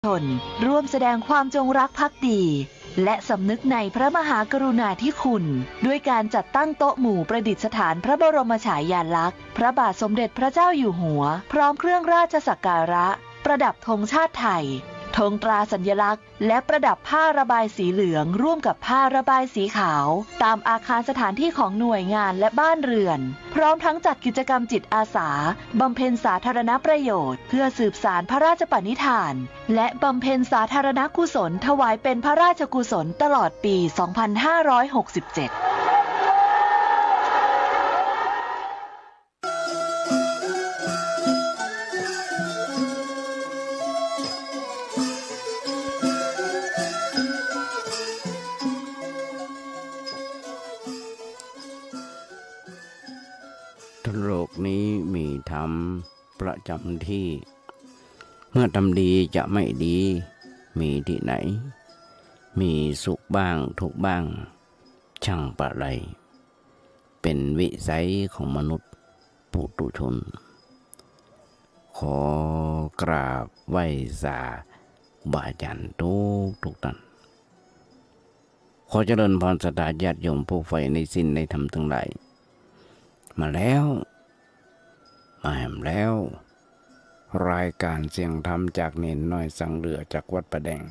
ชนร่วมแสดงความจงรักภักดีและสำนึกในพระมหากรุณาธิคุณด้วยการจัดตั้งโต๊ะหมู่ประดิษฐานพระบรมฉายาลักษณ์พระบาทสมเด็จพระเจ้าอยู่หัวพร้อมเครื่องราชสักการะประดับธงชาติไทยธงตราสัญลักษณ์และประดับผ้าระบายสีเหลืองร่วมกับผ้าระบายสีขาวตามอาคารสถานที่ของหน่วยงานและบ้านเรือนพร้อมทั้งจัดกิจกรรมจิตอาสาบำเพ็ญสาธารณประโยชน์เพื่อสืบสานพระราชปณิธานและบำเพ็ญสาธารณกุศลถวายเป็นพระราชกุศลตลอดปี 2567โลกนี้มีธรรมประจำที่เมื่อทำดีจะไม่ดีมีที่ไหนมีสุขบ้างทุกข์บ้างช่างประไรเป็นวิสัยของมนุษย์ปุถุชนขอกราบไหว้สาบาอาจารย์ทุกท่านขอเจริญพรศรัทธาญาติโยมผู้ใฝ่ในศีลในธรรมทั้งหลายมาแล้วมาแหมแล้วรายการเสียงธรรมจากเนนน้อยสังเรือจากวัดประแดง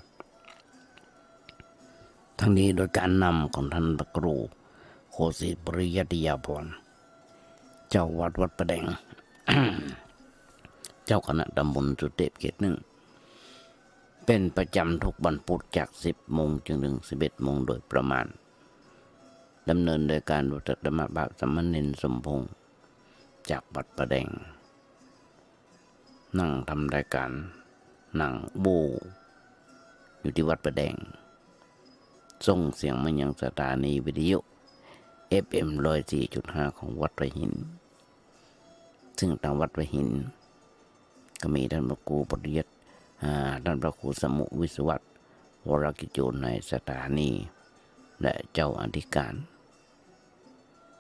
ทั้งนี้โดยการนำของท่านพระครูโคสิตปริยัติยาภรณ์เจ้าวัดประแดง เจ้าคณะตำบลสุเทพเขตหนึ่งเป็นประจำทุกวันพุธจาก 10 โมงจนถึง 11 โมงโดยประมาณดำเนินโดยการวัดธรรมบาปสมณเณรสมพงษ์จากวัดประแดงนั่งทำรายการนั่งบูอยู่ที่วัดประแดงส่งเสียงมายังสถานีวิทยุ FM 104.5 ของวัดไร่หินซึ่งทางวัดไร่หินก็มีท่านพระครูปริยัติท่านพระครูสมุวิศวัตรวรกิจโจในสถานีและเจ้าอธิการ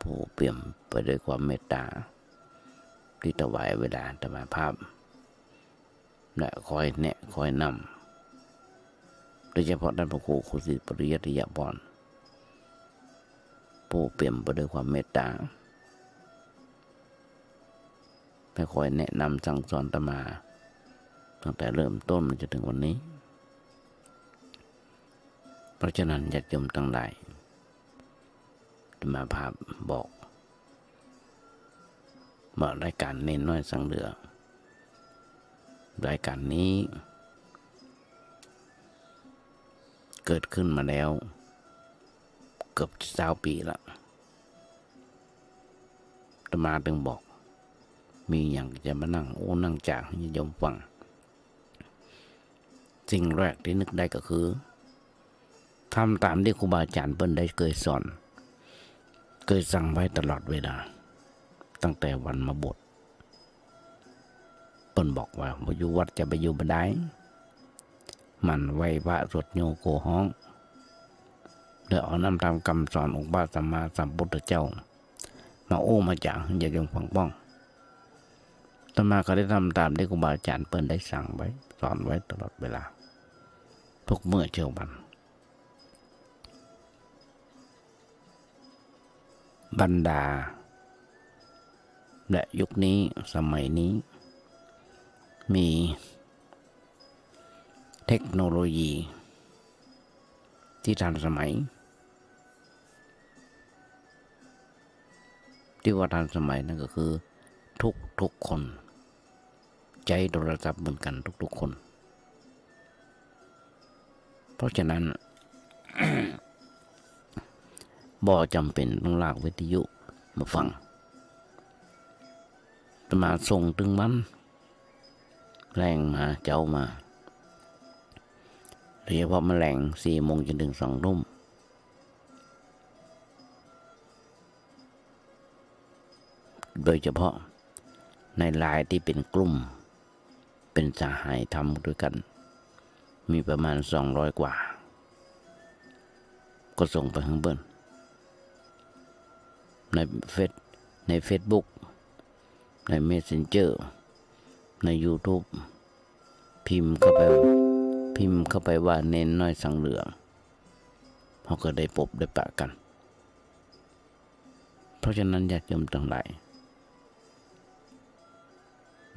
ผู้เปี่ยมไปด้วยความเมตตาที่ถวายเวลาธรรมภาพและคอยแนะคอยนำโดยเฉพาะท่านพระครูโคสิตปริยัติยาภรณ์ผู้เปี่ยมไปด้วยความเมตตาและคอยแนะนำสั่งสอนอาตมาตั้งแต่เริ่มต้นจนถึงวันนี้เพราะฉะนั้นญาติโยมทั้งหลายธรรมภาพบอกว่ารายการเน้นน้อยสังเรือรายการนี้เกิดขึ้นมาแล้วเกือบ20 ปีแล้วอาตมาถึงบอกมีอย่างจะมานั่งนั่งจากให้โยมฟังสิ่งแรกที่นึกได้ก็คือทำตามที่ครูบาอาจารย์เพิ่นได้เคยสอนเคยสั่งไว้ตลอดเวลาตั้งแต่วันมาบวชเพิ่นบอกว่าบ่อยู่วัดจะไปอยู่บ่ได้มันไหว้พระสวดโยโกฮ้องเดี๋ยวเอานำตามคำสอนองค์พระสัมมาสัมพุทธเจ้ามามาจากอย่าโยมฟังป้องอาตมาก็ได้ทำตามที่ครูบาอาจารย์เพิ่นได้สั่งไว้สอนไว้ตลอดเวลาทุกเมื่อเช้าวันบรรดาและยุคนี้สมัยนี้มีเทคโนโลยีที่ทันสมัยที่ว่าทันสมัยนั่นก็คือทุกคนใช้โทรศัพท์เหมือนกันทุกคนเพราะฉะนั้น บ่จำเป็นต้องลากวิทยุมาฟังจะมาส่งถึงมันแรงมาเจ้ามาโดยเฉพาะแมลง4 โมงจนถึง 2 ทุ่มโดยเฉพาะในไลน์ที่เป็นกลุ่มเป็นสหายทำด้วยกันมีประมาณ200 กว่าก็ส่งไปข้างบนในเฟซบุ๊กใน Messenger ใน YouTube พิมพ์เข้าไป พิมพ์เข้าไปว่าเน้นน้อยสังเหลืองเขาก็ได้พบได้ปะกันเพราะฉะนั้นญาติโยมทั้งหลาย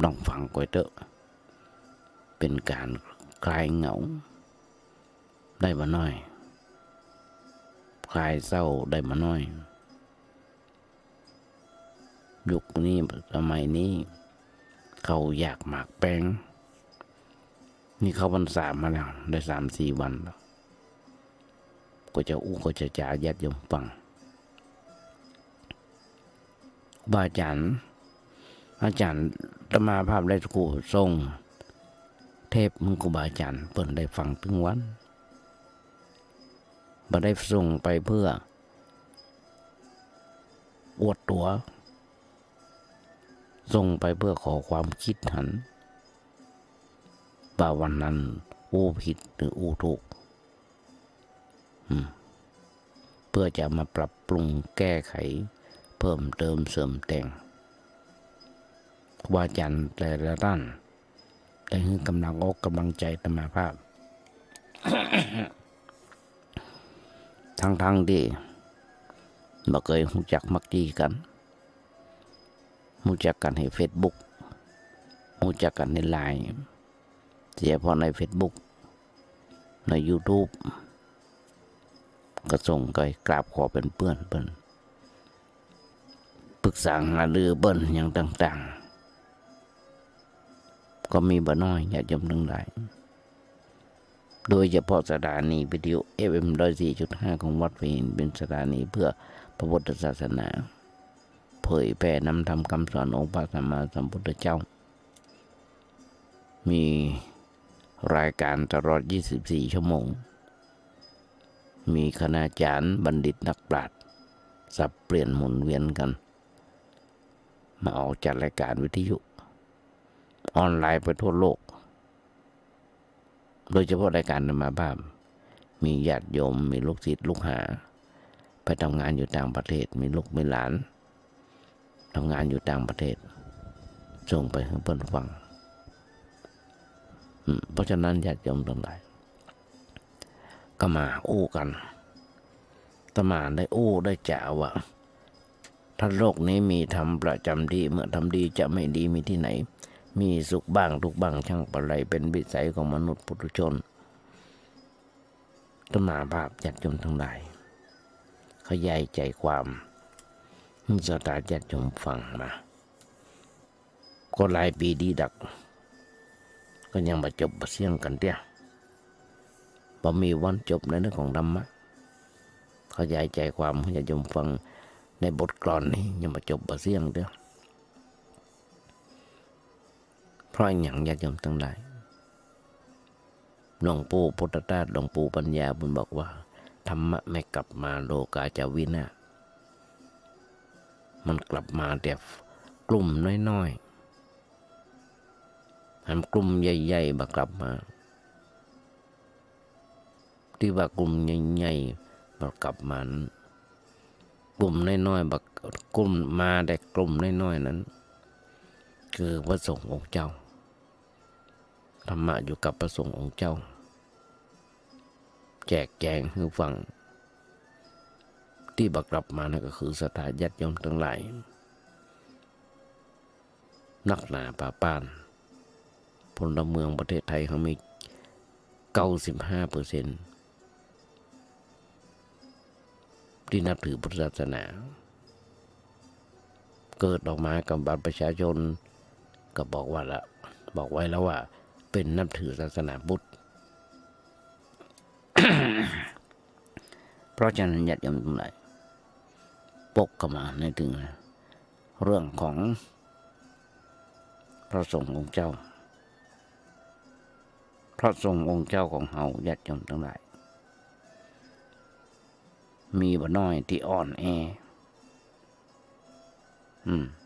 ลองฟังก่อยเถอะเป็นการคลายเหงาได้มาน้อยคลายเศร้าได้มาน้อยยุคนี้สมัยนี้เขาอยากหมากแป้งนี่เขาพรรษามาแล้วได้3-4 วันแล้วก็จะก็จะจ่าญาติโยมฟังบาอาจารย์ธรรมาภาพได้กูทรงเทพมึงกูบาอาจารย์เปิ่นได้ฟังถึงวันบ่ได้ส่งไปเพื่ออวดตัวส่งไปเพื่อขอความคิดหันว่าวันนั้นอู้ผิดหรืออู้ถูกเพื่อจะมาปรับปรุงแก้ไขเพิ่มเติมเสริมแต่งครูบาอาจารย์แต่ละท่านได้ให้กำลังอกกำลังใจธรรมภาพ ทั้งที่บ่เคยรู้จักมักดีกันรู้จักกันใน Facebook รู้จักกันใน LINE เฉพาะใน Facebook ใน YouTube ก็ส่งไปกราบขอเป็นเพื่อนเปิ้นปรึกษาหารือเปิ้นอย่างต่างๆก็มีบ่น้อยญาติโยมทั้งหลายโดยเฉพาะสถานีวิทยุ FM 104.5 ของวัดพระอินทร์เป็นสถานีเพื่อพระพุทธศาสนาเผยแผ่นำธรรมคำสอนองค์พระสัมมาสัมพุทธเจ้ามีรายการตลอด24 ชั่วโมงมีคณาจารย์บัณฑิตนักปราชญ์สับเปลี่ยนหมุนเวียนกันมาออกจัดรายการวิทยุออนไลน์ไปทั่วโลกโดยเฉพาะรายการธรรมภาพมีญาติโยมมีลูกศิษย์ลูกหาไปทำงานอยู่ต่างประเทศมีลูกมีหลานทำงานอยู่ต่างประเทศส่งไปให้เพิ่นฟังเพราะฉะนั้นญาติโยมทั้งหลายก็มาอู้กันตมาได้อู้ได้จ่าว่าถ้าโลกนี้มีธรรมประจำที่เมื่อทำดีจะไม่ดีมีที่ไหนมีสุขบ้างทุกบ้างช่างปะไรเป็นวิสัยของมนุษย์ปุถุชนตมาภาพญาติโยมทั้งหลายขยายใจความสตาญาติโยมฟังมาก็หลายปีดีดักก็ยังมาจบเสียงกันเตี้ยบ่มีวันจบในเรื่องของธรรมะขยายใจความให้ญาติโยมฟังในบทกลอนนี้ยังมาจบเสียงเตี้ยเพราะอย่างญาติโยมทั้งหลายหลวงปู่พุทธทาสหลวงปู่ปัญญาบุญบอกว่าธรรมะไม่กลับมาโลกาจะวินาศมันกลับมาแต่กลุ่มน้อยๆอันกลุ่มใหญ่ๆบักกลับมาที่ว่ากลุ่มใหญ่ๆบักกลับมากลุ่มน้อยๆบักกลุ่มมาแต่กลุ่มน้อยๆนั้นคือพระสงฆ์องค์เจ้าธรรมะอยู่กับพระสงฆ์องค์เจ้าแจกแจงให้ฟังที่บักกลับมานั่นก็คือสถาญาติโยมทั้งหลายนักหนาป่าป้านพลเมืองประเทศไทยเขามี 95% ที่นับถือพุทธศาสนาเกิดออกมากับบัตรประชาชนก็บอกไว้แล้วว่าเป็นนับถือศาสนาพุทธ เพราะฉะนั้นญาติโยมทั้งหลายปกเข้ามาในถึงเรื่องของพระสงฆ์องค์เจ้าพระสงฆ์องค์เจ้าของเฮาญาติโยมทั้งหลายมีบ่น้อยที่อ่อนแอ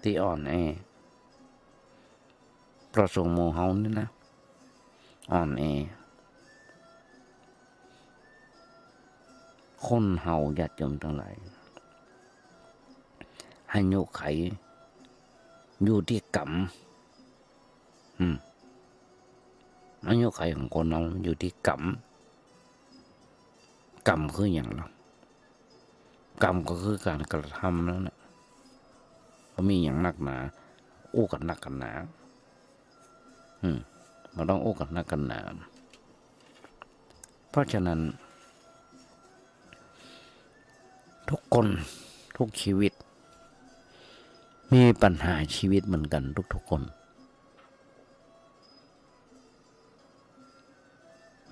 ที่อ่อนแอพระสงฆ์หมู่เฮานี่นะอ่อนแอคนเฮาญาติโยมทั้งหลายให้โยกไขอยู่ที่กรรม อายุขัยของคนเราอยู่ที่กรรมคืออย่างไรกรรมก็คือการกระทำนั่นแหละก็มีอย่างหนักหนาอู้กันหนักกันหนามันต้องอู้กันหนักกันหนาเพราะฉะนั้นทุกคนทุกชีวิตมีปัญหาชีวิตเหมือนกันทุกคน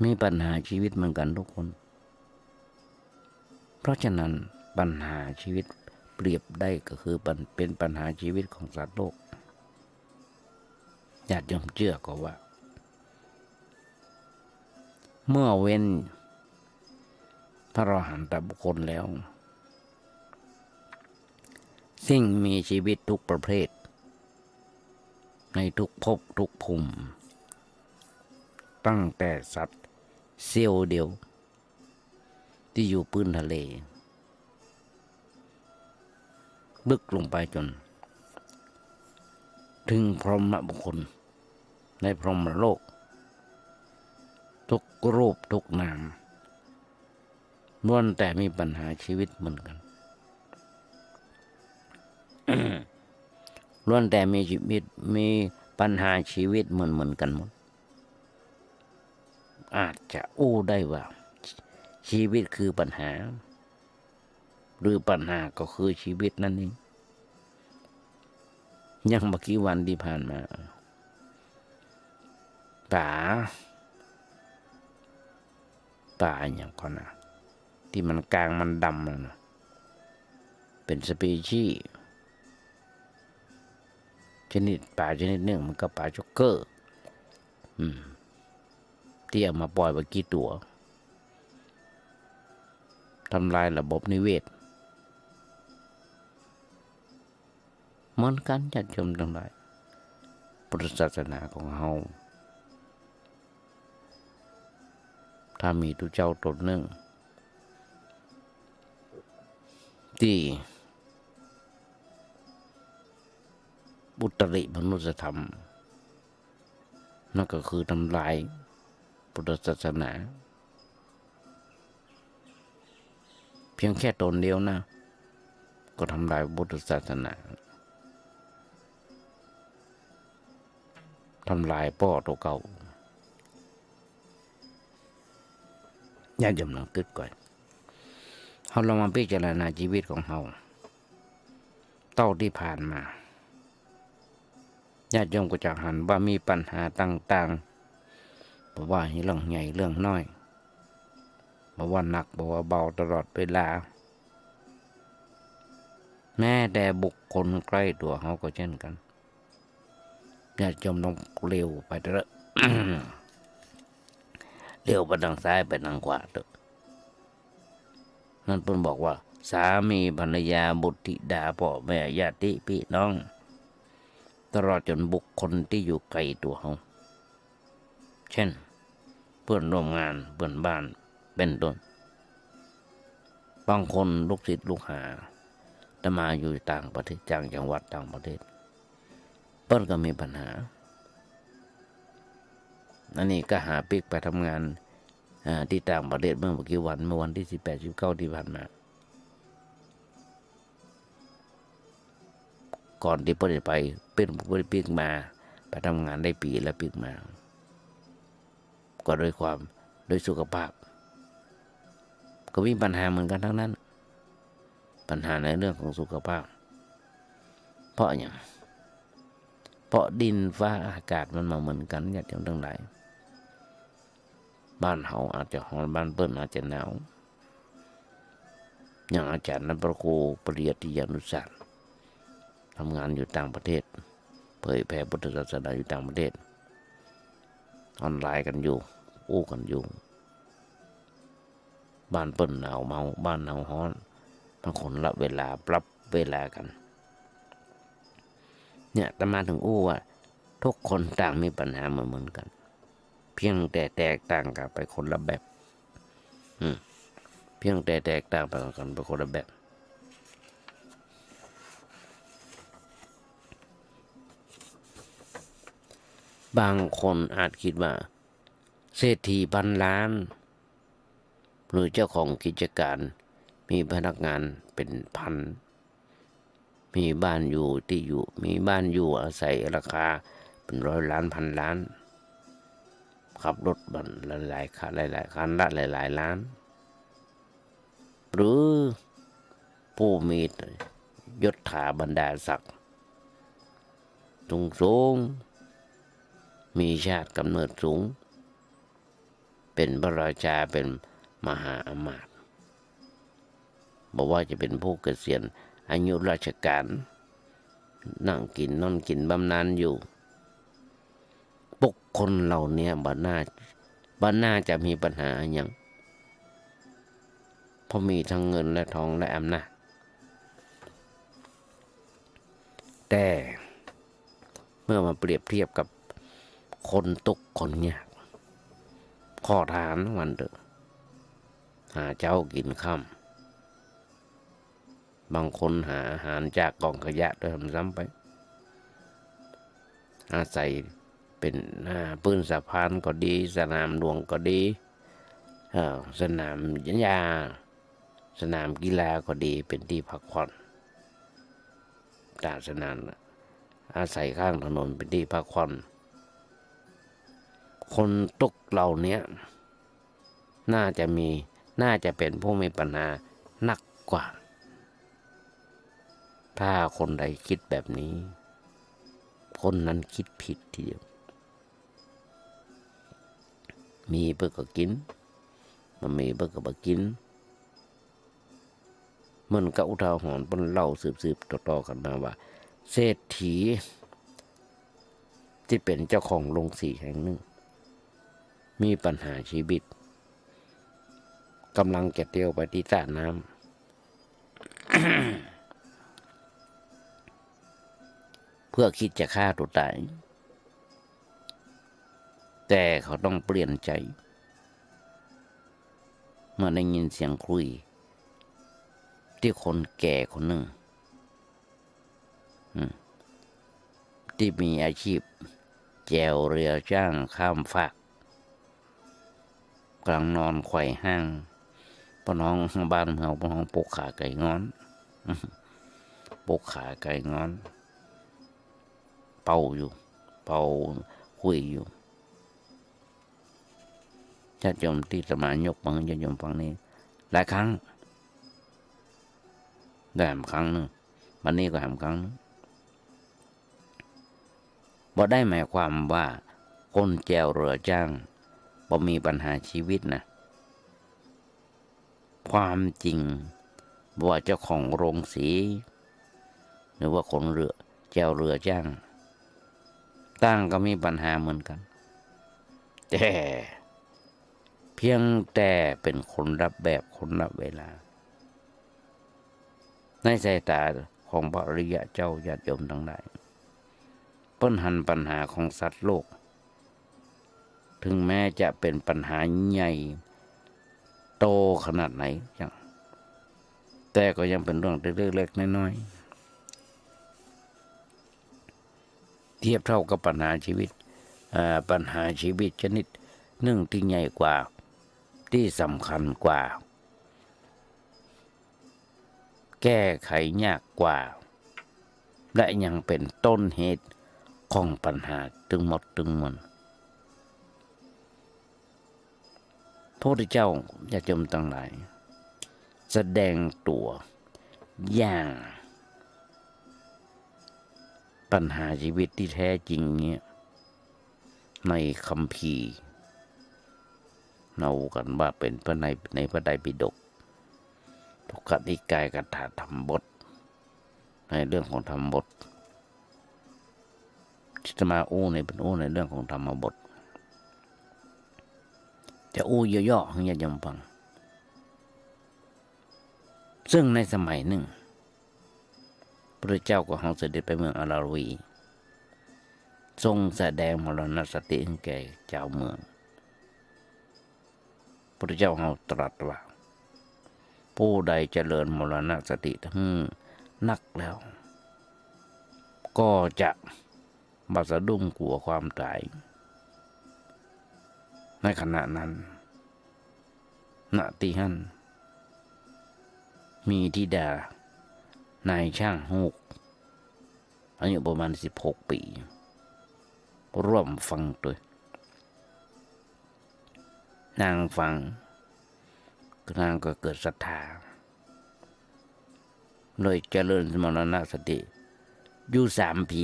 มีปัญหาชีวิตเหมือนกันทุกคนเพราะฉะนั้นปัญหาชีวิตเปรียบได้ก็คือเป็นปัญหาชีวิตของสัตว์โลกญาติโยมเชื่อก็ว่า เมื่อเว้นพระอรหันตบุคคลแล้วสิ่งมีชีวิตทุกประเภทในทุกภพทุกภูมิตั้งแต่สัตว์เสี้ยวเดียวที่อยู่พื้นทะเลลึกลงไปจนถึงพรหมบุคคลในพรหมโลกทุกรูปทุกนามล้วนแต่มีปัญหาชีวิตเหมือนกัน ล้วนแต่มีชีวิตมีปัญหาชีวิตเหมือนกันหมดอาจจะอู้ได้ว่าชีวิตคือปัญหาหรือปัญหาก็คือชีวิตนั่นเองยังเมื่อกี้วันที่ผ่านมาป่าอย่างก่อนนะที่มันกลางมันดำนะเป็นสปีชีส์ชนิดป่าชนิดหนึ่งมันก็ป่าจ็อกเกอร์ที่เอามาปล่อยไว้กี่ตัวทำลายระบบนิเวศเหมือนกันญาติโยมทั้งหลายพุทธศาสนาของเฮาถ้ามีตัวเจ้าตนหนึ่งที่อุตริมนุสธรรมนั่นก็คือทำลายพุทธศาสนาเพียงแค่ตนเดียวนะก็ทำลายพุทธศาสนาทำลายพ่อตัวเก่าญาติโยมลองคิดก่อนเราลองมาพิจารณาชีวิตของเราเต้าที่ผ่านมาญาติโยมก็จะหันว่ามีปัญหาต่างๆบอกว่าเรื่องใหญ่เรื่องน้อยบอกว่าหนักบอกว่าเบาตลอดเวลาแม้แต่บุคคลใกล้ตัวเขาก็เช่นกันญาติโยมต้องเร็วไปเถอะ เร็วไปทางซ้ายไปทางขวาเถอะนั่นเพิ่นบอกว่าสามีภรรยาบุตรธิดาพ่อแม่ญาติพี่น้องตลอดจนบุคคลที่อยู่ไกลตัวเขาเช่นเพื่อนร่วมงานเพื่อนบ้านเป็นต้นบางคนลูกศิษย์ลูกหาแต่มาอยู่ต่างประเทศจังหวัดต่างประเทศเปิ้นก็มีปัญหาอันนี้ก็หาปิกไปทำงานที่ต่างประเทศเมื่อกี่วันเมื่อวันที่18-19ที่ผ่านมาก่อนที่เปิ้นจะไปเป็นปิกมาไปทำงานได้ปีแล้วปิกมาก็โดยสุขภาพก็มีปัญหาเหมือนกันทั้งนั้นปัญหาในเรื่องของสุขภาพเพราะอย่างเพราะดินฟ้าอากาศมันมาเหมือนกันญาติโยมทั้งหลายบ้านเฮาอาจจะร้อนบ้านเปิ้นอาจจะหนาวอย่างอาจารย์นักประครูปริยัติยานุศาสตร์ทำงานอยู่ต่างประเทศเผยแผ่พุทธศาสนาอยู่ต่างประเทศออนไลน์กันอยู่อู้กันอยู่บ้านเปิ้นหนาวเมาบ้านหนาวร้อนบางคนละเวลาปรับเวลากันเนี่ยแต่มาถึงอู้ว่าทุกคนต่างมีปัญหาเหมือนกันเพียงแต่แตกต่างกันไปคนละแบบเพียงแต่แตกต่างกันไปคนละแบบบางคนอาจคิดว่า เศรษฐีพันล้านหรือเจ้าของกิจการมีพนักงานเป็นพันมีบ้านอยู่ที่อยู่มีบ้านอยู่อาศัยราคาเป็นร้อยล้านพันล้านขับรถบันหลายๆคันหลายๆคันละหลายๆล้านหรือผู้มียศถาบรรดาศักดิ์สูงมีชาติกำเนิดสูงเป็นพระราชาเป็นมหาอมาตย์บอกว่าจะเป็นผู้เกษียณอายุราชการนั่งกินนอนกินบำนาญอยู่บุคคลเหล่านี้บ่น่าจะมีปัญหาอย่างเพราะมีทั้งเงินและทองและอำนาจแต่เมื่อมาเปรียบเทียบกับคนทุกข์คนยากขอทานวันเถอะหาเจ้ากินค่ำบางคนหาอาหารจากกองขยะด้วยซ้ำไปอาศัยเป็นปืนสะพานก็ดีสนามหลวงก็ดีสนามยาสนามกีฬาก็ดีเป็นที่พักผ่อนตาสนามอาศัยข้างถนนเป็นที่พักผ่อนคนทุกเหล่านี้น่าจะเป็นผู้มีปัญหาหนักกว่าถ้าคนใดคิดแบบนี้คนนั้นคิดผิดทีเดียวมีเพื่อก็กินมันมีเพื่อก็บ่กินเหมือนกับอุทาหรณ์เป็นเล่าสืบต่อกันมาว่าเศรษฐีที่เป็นเจ้าของโรงสีแห่งหนึ่งมีปัญหาชีวิตกำลังจะเที่ยวไปที่สระน้ำ เพื่อคิดจะฆ่าตัวตายแต่เขาต้องเปลี่ยนใจเมื่อได้ยินเสียงคุยที่คนแก่คนหนึ่งที่มีอาชีพแจวเรือจ้างข้ามฟากกลางนอนไขว่ห้างปน้องบ้านเราปน้องปกขาไก่งอนปกขาไก่งอนเป่าคุยอยู่ญาติโยมที่สมานยกมือญาติโยมฟังนี้หลายครั้งได้ครั้งนึงวันนี้ก็ครั้งนึงบ่ได้หมายความว่าคนแจวเรือจ้างบ่มีปัญหาชีวิตนะความจริงว่าเจ้าของโรงสีหรือว่าคนเรือแจวเรือจ้างตั้งก็มีปัญหาเหมือนกันแต่เพียงแต่เป็นคนรับแบบคนรับเวลาในสายตาของพระอริยเจ้าญาติโยมทั้งหลายเปิ้นหันปัญหาของสัตว์โลกถึงแม้จะเป็นปัญหาใหญ่โตขนาดไหนจังแต่ก็ยังเป็นเรื่องเล็กๆน้อยๆเทียบเท่ากับปัญหาชีวิตชนิดหนึ่งที่ใหญ่กว่าที่สำคัญกว่าแก้ไขยากกว่าและยังเป็นต้นเหตุของปัญหาทั้งหมดทั้งมวลพระพุทธเจ้าญาติโยมทั้งหลายแสดงตัวอย่างปัญหาชีวิตที่แท้จริงเนี่ยในคัมภีร์เรากันว่าเป็นในพระไตรปิฎกทุกขนิกายกถาธรรมบทในเรื่องของธรรมบทที่จะมาเป็นในเรื่องของธรรมบทจะย่อๆให้ญาติโยมฟังซึ่งในสมัยหนึ่งพระเจ้าก็เสด็จไปเมืองอาราวีทรงแสดงมรณสติให้แก่เจ้าเมืองพระเจ้าตรัสว่าผู้ใดเจริญมรณสติทั้งนักแล้วก็จะบาสะดุ้งกลัวความตาย ในขณะนั้นณที่หันมีธิดานายช่างฮูกอายุประมาณ16 ปีร่วมฟังตัวนางฟังนางก็เกิดศรัทธาเลยเจริญสมณสติอยู่3 ปี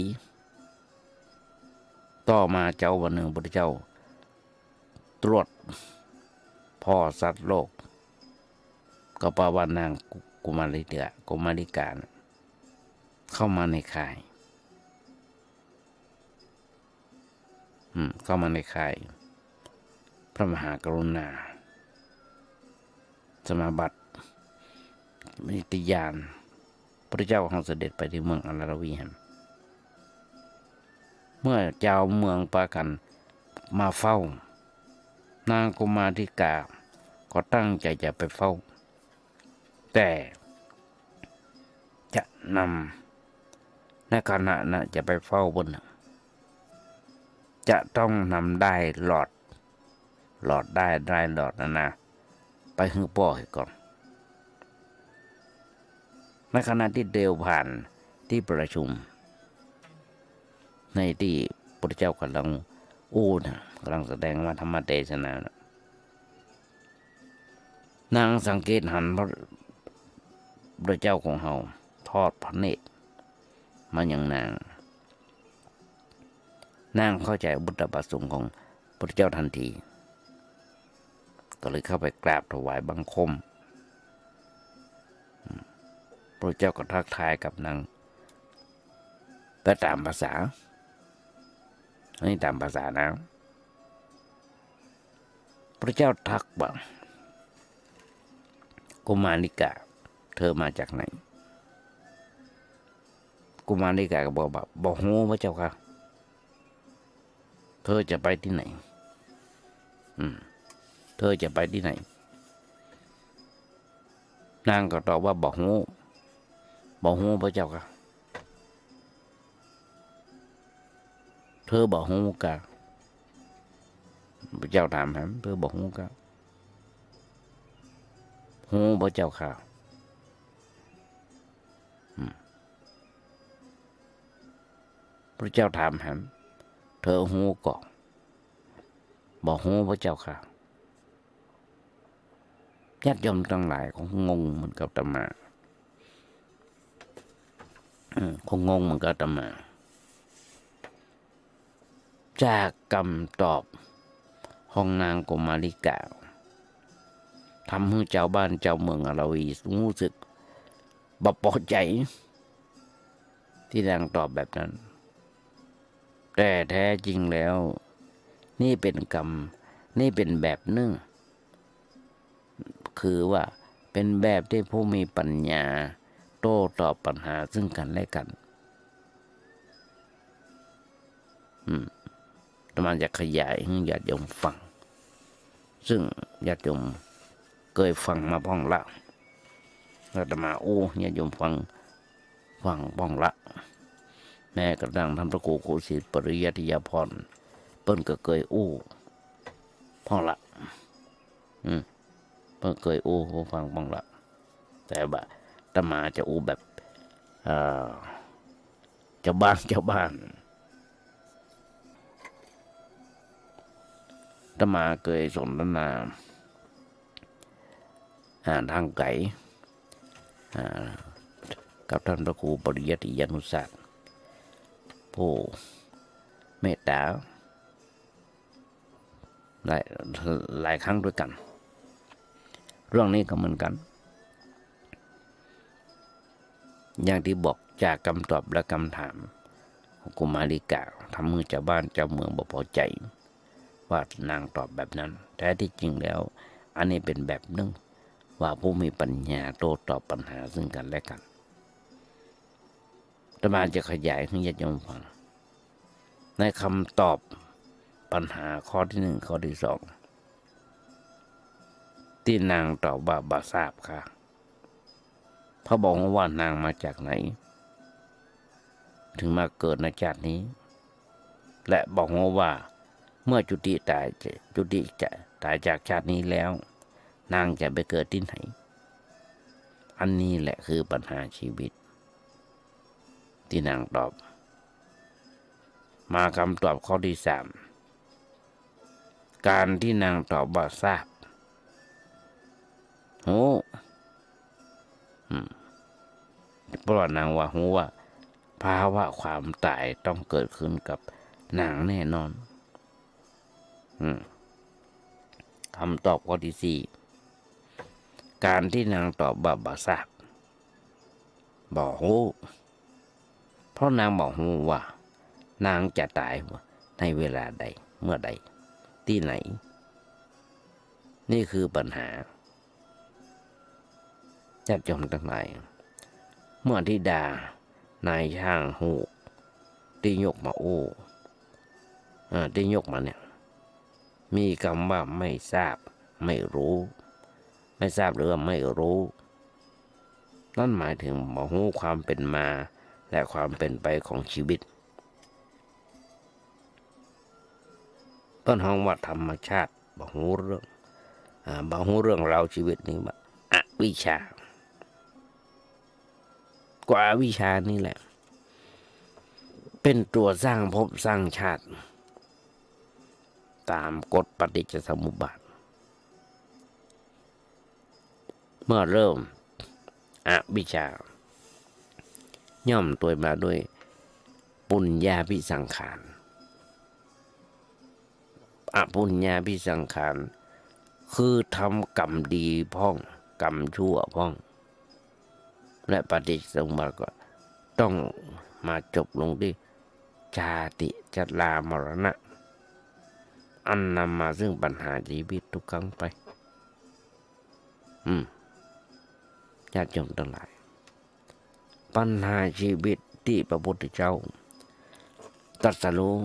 ต่อมาเจ้าวันหนึ่งพระเจ้าตรวจพ่อสัตว์โลกก็ปาวานางกุมาริกาเข้ามาในค่ายเข้ามาในค่ายพระมหากรุณาสมาบัตินิตยานพระเจ้าของเสด็จไปที่เมืองอลารวีแห่งเมื่อเจ้าเมืองปากันมาเฝ้านางกุมาริกาก็ตั้งใจจะไปเฝ้าแต่จะนำในขณะนั้นจะไปเฝ้าบนจะต้องนำได้หลอดได้หลอดนะไปหื้อป่อให้ก่อนในขณะที่เดินผ่านที่ประชุมในที่พระเจ้ากำลังกำลังแสดงมาธรรมเทศนานางสังเกตหันพระเจ้าของเฮาทอดพระเนตรมาอย่างนางเข้าใจบุตรประสงค์ของพระเจ้าทันทีก็เลยเข้าไปกราบถวายบังคมพระเจ้าก็ทักทายกับนางไปตามภาษาอันนี้ตามภาษานะพระเจ้าทักบอกกุมาริกาเธอมาจากไหนกุมาริกาก็บอกฮู้พระเจ้าค่ะเธอจะไปที่ไหนเธอจะไปที่ไหนนางก็ตอบว่าบอกฮู้พระเจ้าค่ะเธอบอกฮู้กะพระเจ้าถามเธอบอกฮู้กะฮู้พระเจ้าค่ะพระเจ้าถามเธอฮู้ก่อนบอกฮู้พระเจ้าค่ะญาติโยมทั้งหลายคงงงเหมือนกับอาตมาคงงงเหมือนกับอาตมาจากคำตอบของนางกุมาริกาทำให้เจ้าบ้านเจ้าเมืองอลาวีรู้สึกบ่พอใจที่นางตอบแบบนั้นแต่แท้จริงแล้วนี่เป็นกรรมนี่เป็นแบบหนึ่งคือว่าเป็นแบบที่ผู้มีปัญญาโต้ตอบปัญหาซึ่งกันและกันมันจะขยายให้ญาติโยมฟังซึ่งญาติโยมเคยฟังมาบ้างละแล้วแต่มาญาติโยมฟังบ้างละแม้กระทั่งท่านพระครูโคสิตปริยัติยาพรเปิ้นก็เคยบ้างละเปิ้นเคยฟังบ้างละแต่ว่าอาตมาจะแบบเจ้าบ้านอาตมาเคยสนทนาทางไกลกับท่านพระครูปริยัติยานุศาสตร์ผู้เมตตาหลายครั้งด้วยกันเรื่องนี้ก็เหมือนกันอย่างที่บอกจากคำตอบและคำถามของกุมาริกาทำให้เจ้าบ้านเจ้าเมืองบ่พอใจว่านางตอบแบบนั้นแท้ที่จริงแล้วอันนี้เป็นแบบนึงว่าผู้มีปัญญาโต้ตอบปัญหาซึ่งกันและกันอาตมาจะขยายให้ญาติโยมฟังในคำตอบปัญหาข้อที่1ข้อที่2ที่นางตอบว่าบ่ทราบค่ะพระบอกว่านางมาจากไหนถึงมาเกิดในชาตินี้และบอกว่า เมื่อจุติจะตายจากชาตินี้แล้ว นางจะไปเกิดที่ไหนอันนี้แหละคือปัญหาชีวิตที่นางตอบมาคำตอบข้อที่ 3การที่นางตอบว่าทราบโหเพราะนางว่าหูว่าภาวะความตายต้องเกิดขึ้นกับนางแน่นอนคำตอบข้อที่ 4การที่นางตอบว่าบ่ทราบบ่ฮู้เพราะนางบ่ฮู้ว่านางจะตายในเวลาใดเมื่อใดที่ไหนนี่คือปัญหาญาติโยมทั้งหลายเมื่อธิดานายช่างฮู้ที่ยกมาที่ยกมาเนี่ยมีคำว่าไม่ทราบไม่รู้ไม่ทราบหรือไม่รู้นั่นหมายถึงบ่ฮู้ความเป็นมาและความเป็นไปของชีวิตต้นห้องว่าธรรมชาติบ่ฮู้เรื่องราวชีวิตนี้ว่าอวิชชากว่าวิชานี่แหละเป็นตัวสร้างภพสร้างชาติตามกฎปฏิจจสมุปบาทเมื่อเริ่มอวิชชาย่อมตัวมาด้วยปุญญาภิสังขารอปุญญาภิสังขารคือทำกรรมดีพ้องกรรมชั่วพ้องและปฏิจจสมุปบาทก็ต้องมาจบลงที่ชาติชรามรณะอันนำมาซึ่งปัญหาชีวิตทุกครั้งไปญาติโยมทั้งหลายปัญหาชีวิตที่พระพุทธเจ้าตรัสรู้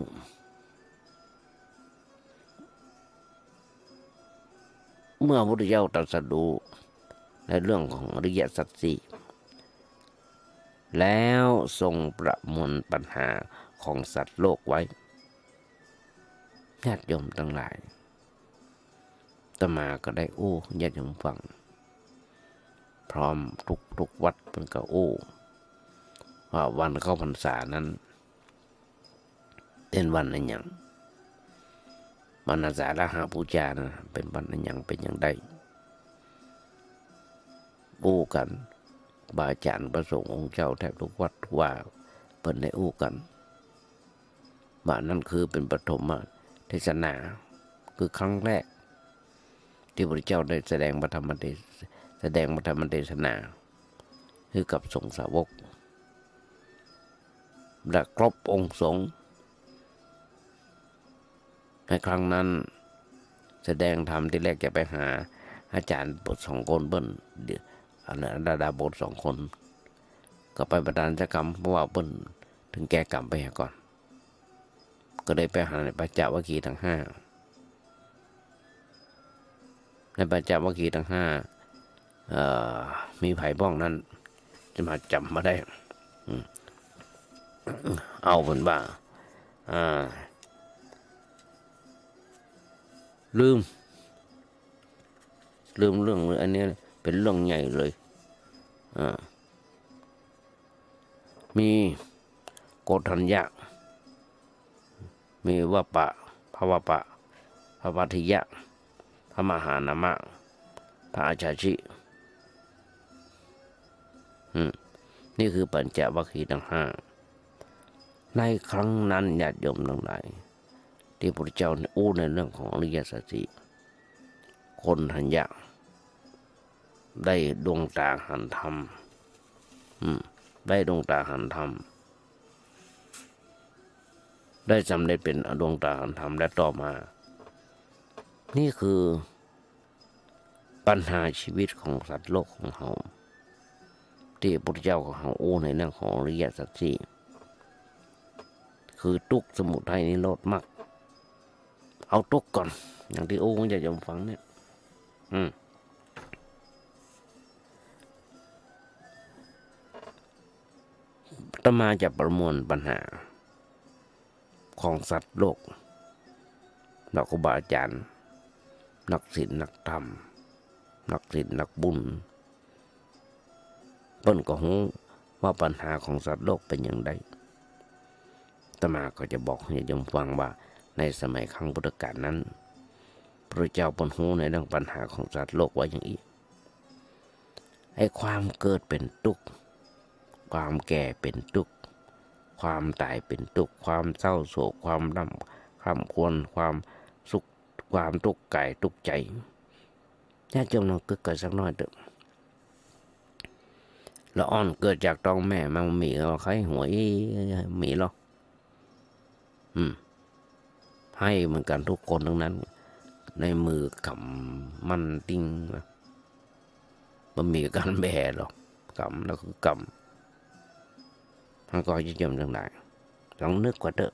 เมื่อพระพุทธเจ้าตรัสรู้ในเรื่องของอริยสัจสี่แล้วทรงประมวลปัญหาของสัตว์โลกไว้ญาติโยมทั้งหลายอาตมาก็ได้ญาติโยมฟังพร้อมทุกวัดเป็นก็ว่าวันเข้าพรรษานั้นเป็นวันอะไรอย่างวันอาสาฬหบูชานะเป็นวันอะไรอย่างเป็นอย่างใดกันบาอาจารย์พระสงฆ์องค์เจ้าแทบทุกวัดว่าเปิดได้กันว่านั่นคือเป็นปฐมเทศนาคือครั้งแรกที่พระเจ้าได้แสดงพระธรรมเทศนาคือกับสงฆ์สาวกและครบองค์สงฆ์ในครั้งนั้นแสดงธรรมที่แรกจะไปหาอาจารย์บท2 คนเบิ้ลดาบท2 คนก็ไปประทานกรรมเพราะว่าเบิ้ลถึงแก่กรรมไปก่อนก็ได้ไปหาในปัญจวัคคีย์ทั้ง 5ในปัญจวัคคีย์ทั้ง 5มีไผ่บ้องนั้นจะมาจำมาได้เอาเป็นว่าลืมเรื่องอันนี้เป็นเรื่องใหญ่เลยมีโกฏัญญะมีวปะภวปะภวัตถิยะพระมหานามะพระอาชาชินี่คือปัญจวัคคีย์ทั้ง 5ในครั้งนั้นญาติโยมทั้งหลายที่พระเจ้าในเรื่องของอริยสัจสี่คนทัญญะได้ดวงตาเห็นธรรมได้ดวงตาเห็นธรรมได้สำเร็จเป็นดวงตาเห็นธรรมและต่อมานี่คือปัญหาชีวิตของสัตว์โลกของเราที่พระพุทธเจ้าของเราในเรื่องของอริยสัจสี่คือทุกข์สมุทัยนิโรธมรรคเอาทุกข์ก่อนอย่างที่ผมจะฟังเนี่ยอาตมาจะประมวลปัญหาของสัตว์โลก นักครูบาอาจารย์นักศีลนักธรรมนักศีลนักบุญเพิ่นก็รู้ว่าปัญหาของสัตว์โลกเป็นอย่างไรอาตมาก็จะบอกให้โยมฟังว่าในสมัยครั้งพุทธกาลนั้นพระเจ้าเพิ่นรู้ในเรื่องปัญหาของสัตว์โลกว่าอย่างอีกไอ้ความเกิดเป็นทุกข์ความแก่เป็นทุกข์ความตายเป็นทุกข์ความเศร้าโศกความร่ำคร่ำครวญความสุขความทุกข์กายทุกข์ใจญาติโยมลองคิดกันสักหน่อยเถอะละอ่อนเกิดจากท้องแม่มามีเราใครหวยมีหรอให้เหมือนกันทุกคนทั้งนั้นในมือกำมันติ้งมันมีการแบหรอกกำแล้วคือกำมันก็จะจำจังได้ลองนึกว่าเถอะ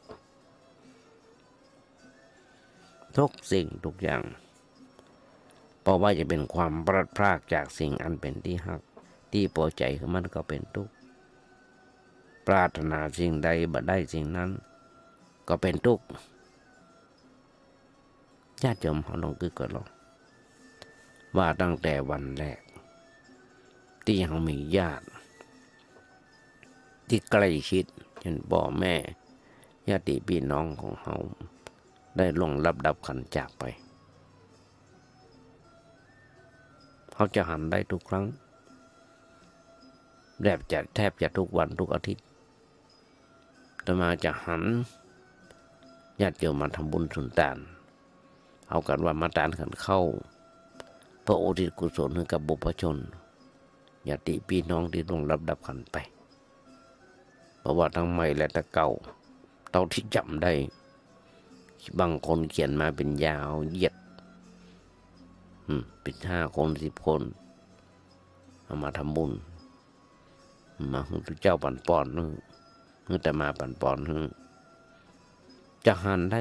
ทุกสิ่งทุกอย่างเพราะว่าจะเป็นความพลัดพรากจากสิ่งอันเป็นที่ฮักที่พอใจของมันก็เป็นทุกข์ปรารถนาสิ่งใดบ่ได้สิ่งนั้นก็เป็นทุกข์ญาติโยมเขาลองคิดกันลองว่าตั้งแต่วันแรกที่เขามีญาติที่ใกล้ชิดเช่นพ่อแม่ญาติพี่น้องของเขาได้ล่วงลับดับขันจากไปเขาจะหันได้ทุกครั้งแทบจะทุกวันทุกอาทิตย์อาตมาจะหันญาติโยมมาทำบุญสุนทานเอากันว่ามาทานกันเข้าเพื่ออุทิศกุศลให้กับบุพชนญาติพี่น้องที่ล่วงลับดับขันไปเพราะว่าทั้งใหม่และทั้งเก่าเท่าที่จำได้บางคนเขียนมาเป็นยาวเหยียดเป็น5 คน10 คนเอามาทำบุญมาให้เจ้าปั่นปอนนึกแต่มาปั่นปอนจะหันได้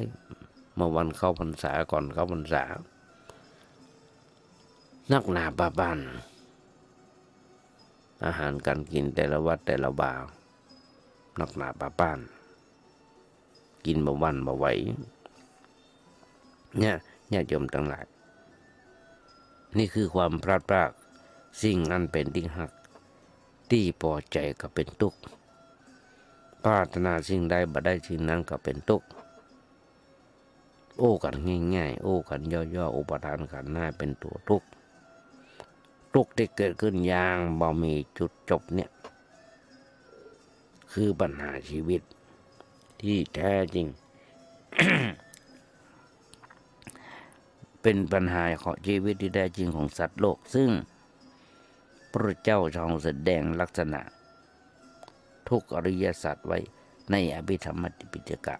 เมื่อวันเข้าพรรษาก่อนเข้าพรรษานักหนาป่าบ้านอาหารการกินแต่ละวัดแต่ละบ่าวนักหนาป่าบ้านกินบ่วันบ่ไหวเนี่ยญาติโยมทั้งหลายนี่คือความพลาดพลาดสิ่งอันเป็นที่หักที่พอใจก็เป็นทุกข์ปรารถนาสิ่งใดบ่ได้สิ่งนั้นก็เป็นทุกข์โอ้กันง่ายๆโอ้กันย่อๆอุปทานขันธ์หน้าเป็นตัวทุกข์ทุกข์ที่เกิดขึ้นอย่างบ่มีจุดจบเนี่ยคือปัญหาชีวิตที่แท้จริง เป็นปัญหาของชีวิตที่แท้จริงของสัตว์โลกซึ่งพระเจ้าทรงแสดงลักษณะทุกอริยสัจไว้ในอภิธรรมปิฎกะ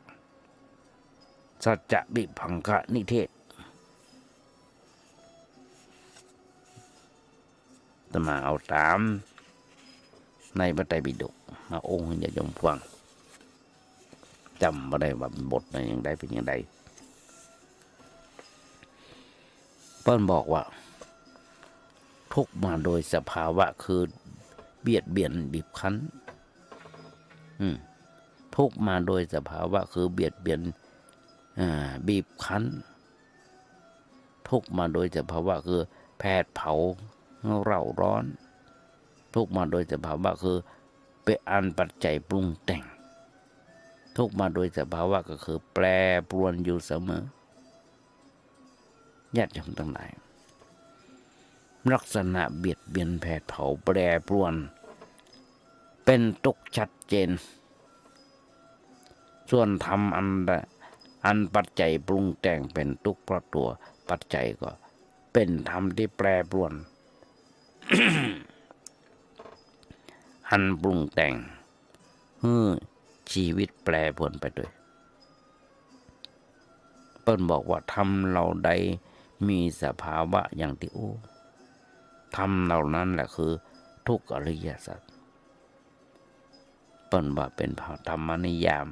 สัจจะวิภังคะนิเทศจะมาเอาตามในพระไตรปิฎกมาองค์ให้ญาติโยมฟังจำมาได้ว่าบทเป็นอย่างใดเป็นอย่างใดเพิ่นบอกว่าทุกข์มาโดยสภาวะคือเบียดเบียนบีบคั้นทุกข์มาโดยสภาวะคือเบียดเบียนบีบคั้นทุกข์มาโดยสภาวะคือแผดเผาเร่าร้อนทุกข์มาโดยสภาวะคือเป็นอันปัจจัยปรุงแต่งทุกข์มาโดยสภาวะก็คือแปรปรวนอยู่เสมอญาติโยมทั้งหลายลักษณะเบียดเบียนแผดเผาแปรปรวนเป็นทุกข์ชัดเจนส่วนธรรมอันปัจจัยปรุงแต่งเป็นทุกข์เพราะตัวปัจจัยก็เป็นธรรมที่แปรปรวน อันปรุงแต่งชีวิตแปรปรวนไปด้วยเปิ้นบอกว่าธรรมเราใดมีสภาวะอย่างที่ธรรมเหล่านั้นแหละคือทุกอริยสัจเปิ้นว่าเป็นธรรมนิยาม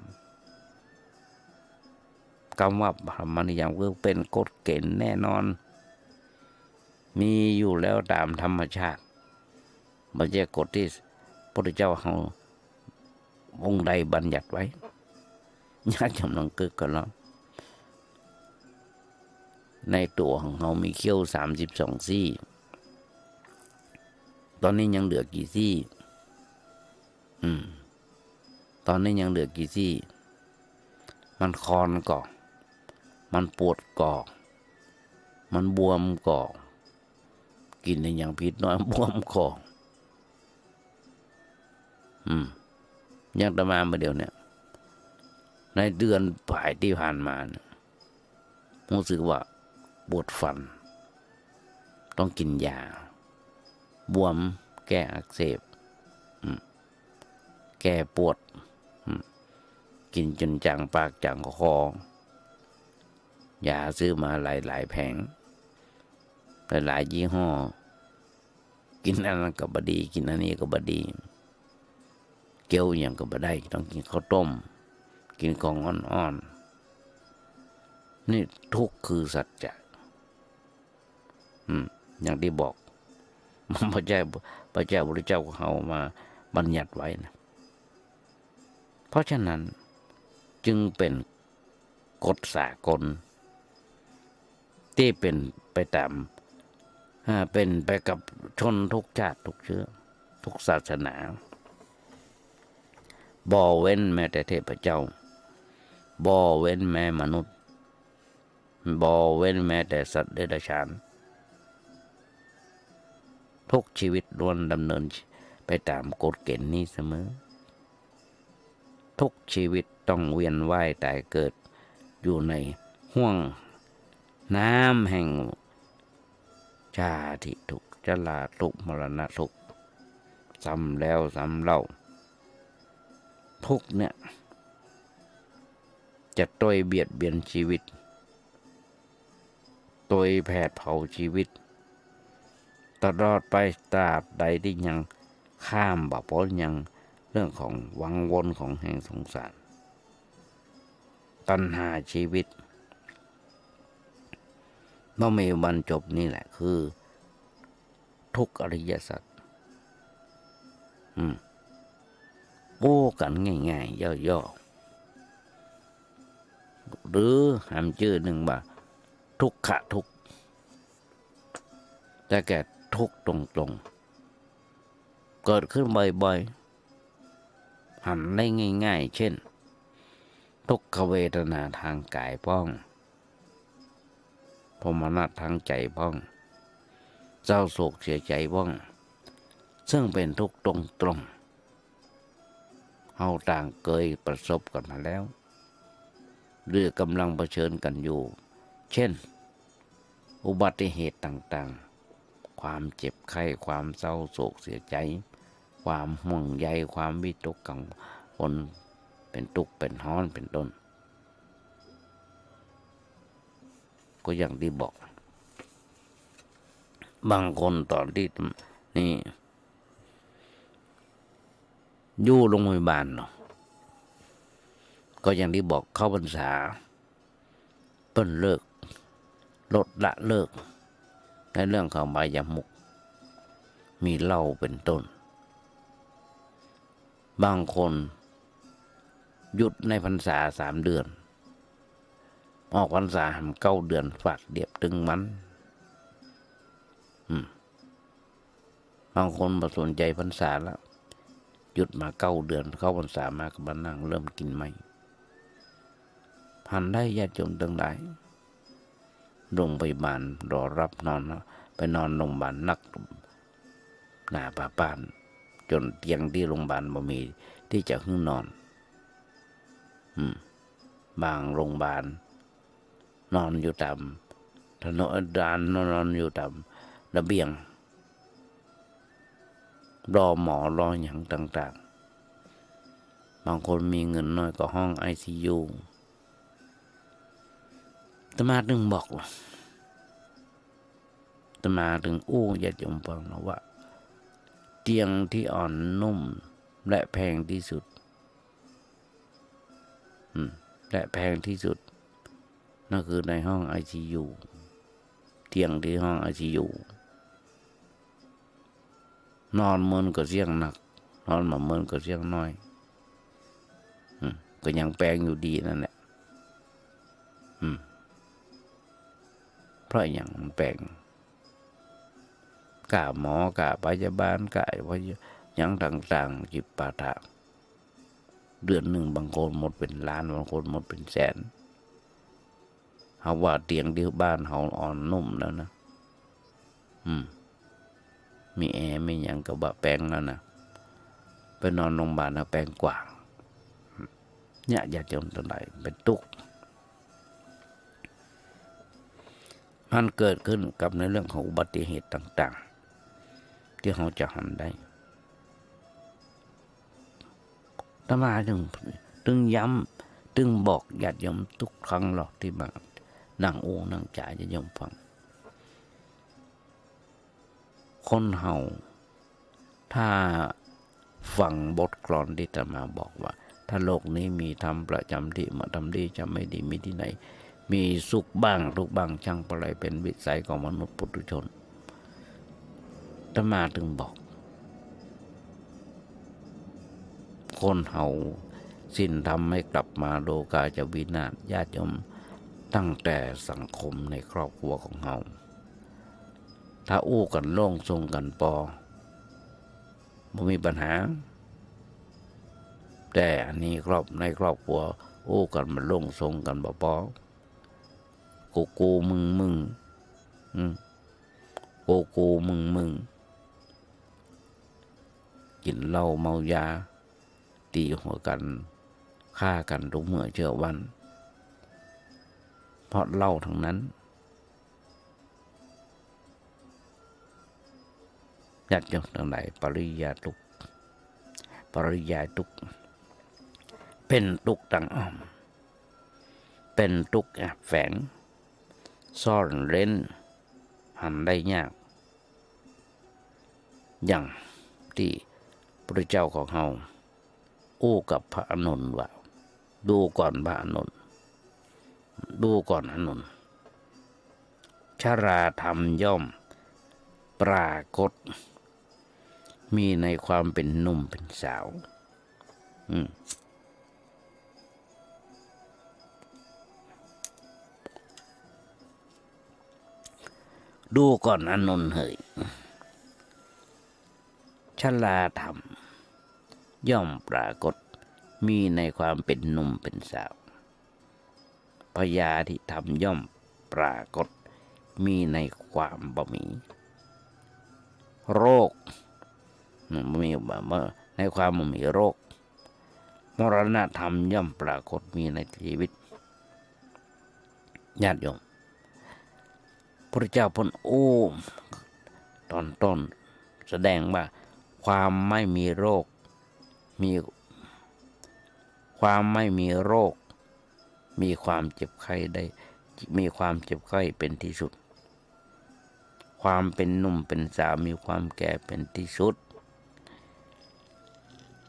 คำว่าธรรมนิยามคือเป็นกฎเกณฑ์แน่นอนมีอยู่แล้วตามธรรมชาติไม่ใช่กฎที่พระพุทธเจ้าเขาองค์ใดบัญญัติไว้ญาติโยมลองคิดกันแล้ว ในตัวของเขามีเขี้ยว32 ซี่ตอนนี้ยังเหลือกี่ซี่ตอนนี้ยังเหลือกี่ซี่มันคอนก่อมันปวดก่อมันบวมก่อกินในอย่างพิษน้อยบวมก่อยังตมาเมื่อเดียวเนี่ยในเดือนปลายที่ผ่านมาเนี่ยรู้สึกว่าปวดฟันต้องกินยาบวมแก้อักเสบแก้ปวดกินจนจังปากจังคอยาซื้อมาหลายแผงหลายยี่ห้อกินอันนั้นก็บ่ดีกินอันนี้ก็บ่ดีเกี๊ยวอย่างก็บ่ได้ต้องกินข้าวต้มกินของอ่อนๆนี่ทุกข์คือสัจจะอย่างที่บอกพระเจ้าพระพุทธเจ้าของเรามาบัญญัติไว้นะเพราะฉะนั้นจึงเป็นกฎสากลที่เป็นไปตามเป็นไปกับชนทุกชาติทุกเชื้อทุกศาสนาบ่เว้นแม้แต่เทพเจ้าบ่เว้นแม้มนุษย์บ่เว้นแม้แต่สัตว์เดรัจฉานทุกชีวิตล้วนดำเนินไปตามกฎเกณฑ์นี้เสมอทุกชีวิตต้องเวียนว่ายตายเกิดอยู่ในห้วงน้ำแห่งชาติทุกข์ชราทุกข์มรณะทุกข์ซ้ำแล้วซ้ำเล่าทุกข์เนี่ยจะต้อยเบียดเบียนชีวิตต้อยแผดเผาชีวิตตลอดไปตราบใดที่ยังข้ามบ่พ้นยังเรื่องของวังวนของแห่งสงสารตัณหาชีวิตบ่มีวันจบนี่แหละคือทุกข์อริยสัจปู้กันง่ายๆย่อๆหรือหามชื่อหนึ่งว่าทุกขะทุกข์แต่แก่ทุกข์ตรงๆเกิดขึ้นบ่อยๆหันได้ง่ายๆเช่นทุกขเวทนาทางกายพ้องโทมนัสทางใจพ้องเศร้าโศกเสียใจพ้องซึ่งเป็นทุกข์ตรงๆเราต่างเคยประสบกันมาแล้วหรือกำลังเผชิญกันอยู่เช่นอุบัติเหตุต่างๆความเจ็บไข้ความเศร้าโศกเสียใจความห่วงใยความวิตกกังวลเป็นทุกข์เป็นร้อนเป็นต้นก็อย่างที่บอกบางคนตอนที่นี่อยู่โรงพยาบาลเนาะก็อย่างที่บอกเข้าพรรษาเปิ้นเลิกลดละเลิกในเรื่องของอบายมุขมีเหล้าเป็นต้นบางคนหยุดในพรรษา3 เดือนออกพรรษาหำ9 เดือนฝากเดียบตึงมันบางคนมาสนใจพรรษาแล้วหยุดมา9 เดือนเข้าพรรษามาก็มานั่งเริ่มกินใหม่หันได้ญาติโยมทั้งหลายโรงพยาบาลรอรับนอนไปนอนโรงพยาบาลนักหน้าป่าป้านจนเตียงที่โรงพยาบาลบ่มีที่จะขึ้นนอนบางโรงพยาบาลนอนอยู่ตามถนนนอนอยู่ตามระเบียงรอหมอรออย่างต่างๆบางคนมีเงินน้อยก็ห้อง ICU อาตมาถึงบอกว่าอาตมาถึงญาติโยมฟังนะว่าเตียงที่อ่อนนุ่มและแพงที่สุดและแพงที่สุดนั่นคือในห้อง ICU เตียงที่ห้อง ICU นอนมึนก็เสียงหนักนอนมามึนก็เสียงน้อยก็ยังแปลงอยู่ดีนั่นแหละ เพราะอย่างมันแปลงกะหมอกะพยาบาลกะอย่างต่างๆจิปาถะเดือนหนึ่งบางคนหมดเป็นล้านบางคนหมดเป็นแสนเขาว่าเตียงที่บ้านเขาอ่อนนุ่มแล้วนะมีแอร์ไม่ยังกับบะแปลงแล้วนะไปนอนโรงพยาบาลนะแปลงกว่าเนี่ยอย่าจมตัวไหนเป็นทุกข์มันเกิดขึ้นกับในเรื่องของอุบัติเหตุต่างๆที่เขาจะหันได้ธรรมะถึงย้ำถึงบอกญาติโยมทุกครั้งหรอกที่มานั่งโอ้นั่งจ่ายญาติโยมฟังคนเฮาถ้าฟังบทกลอนที่อาตมาบอกว่าถ้าโลกนี้มีธรรมประจำที่มาทำดีจะไม่ดีมีที่ไหนมีสุขบ้างทุกข์บ้างช่างอะไรเป็นวิสัยของมนุษย์ปุถุชนอาตมาถึงบอกคนเฮาสิ้นธรรมไม่กลับมาโลกาจะวินาศญาติโยมตั้งแต่สังคมในครอบครัวของเฮาถ้าอู้กันโล่งทรงกันปอไม่มีปัญหาแต่อันนี้ในครอบครัวอู้กันมันโล่งทรงกันบ่ปอกูมึงกูมึงกินเหล้าเมายาตีหัวกันฆ่ากันทุกเมื่อเช้าวันเพราะเหล้าทั้งนั้นญาติโยมทั้งหลายปริยาทุกเป็นทุกข์ต่างอ้อมเป็นทุกข์แอบแฝงซ่อนเร้นหันได้ยากอย่างที่พระเจ้าของเฮาอู้กับพระอานนท์ว่าดูก่อนพระอานนท์ดูก่อนอานนท์ชราธรรมย่อมปรากฏมีในความเป็นหนุ่มเป็นสาวดูก่อนอานนท์เฮ้ยชราธรรมย่อมปรากฏมีในความเป็นหนุ่มเป็นสาวพยาธิธรรมย่อมปรากฏมีในความบ่มีโรคมีในความบ่มีโรคมรณะธรรมย่อมปรากฏมีในชีวิตญาติโยมพระเจ้าพนโอ้ตอนต้นแสดงว่าความไม่มีโรคมีความไม่มีโรคมีความเจ็บไข้ได้มีความเจ็บไข้เป็นที่สุดความเป็นหนุ่มเป็นสาวมีความแก่เป็นที่สุด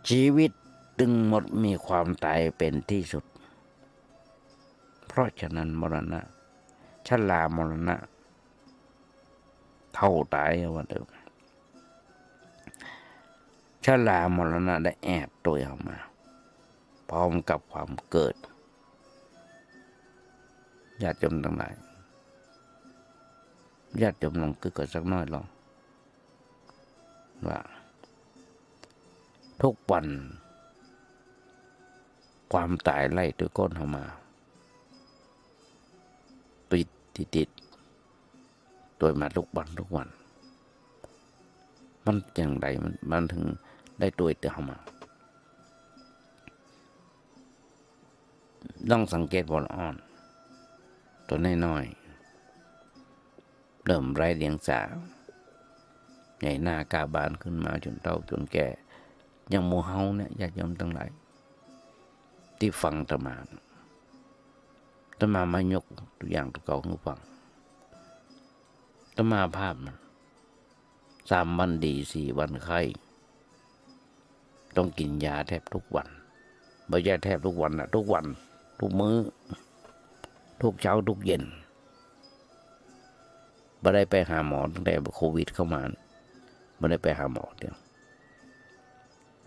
ชีวิตตึงหมดมีความตายเป็นที่สุดเพราะฉะนั้นมรณะชรามรณะเท่าตายว่าเดิมชรามรณะได้แอบตัวออกมาพร้อมกับความเกิดญาติโยมทั้งหลายญาติโยมลองคิดกันสักน้อยลองว่าทุกวันความตายไล่ตัวก้นเข้ามาติดโดยมาทุกวันมันอย่างไรมันถึงได้ตัวเตือนเข้ามาต้องสังเกตบอลอ่อนตัวน้อยๆเริ่มไร้เดียงสาใหญ่หน้ากาบานขึ้นมาจนเฒ่าจนแก่อย่างหมู่เฮาเนี่ยญาติโยมทั้งหลายที่ฟังอาตมามายกตัวอย่างตัวเก่าให้ฟังอาตมาภาพมัน3 วันดี4 วันไข้ต้องกินยาแทบทุกวันไม่ใช่แทบทุกวันนะทุกวันทุกมื้อทุกเช้าทุกเย็นไม่ได้ไปหาหมอตั้งแต่โควิดเข้ามาไม่ได้ไปหาหมอเดียว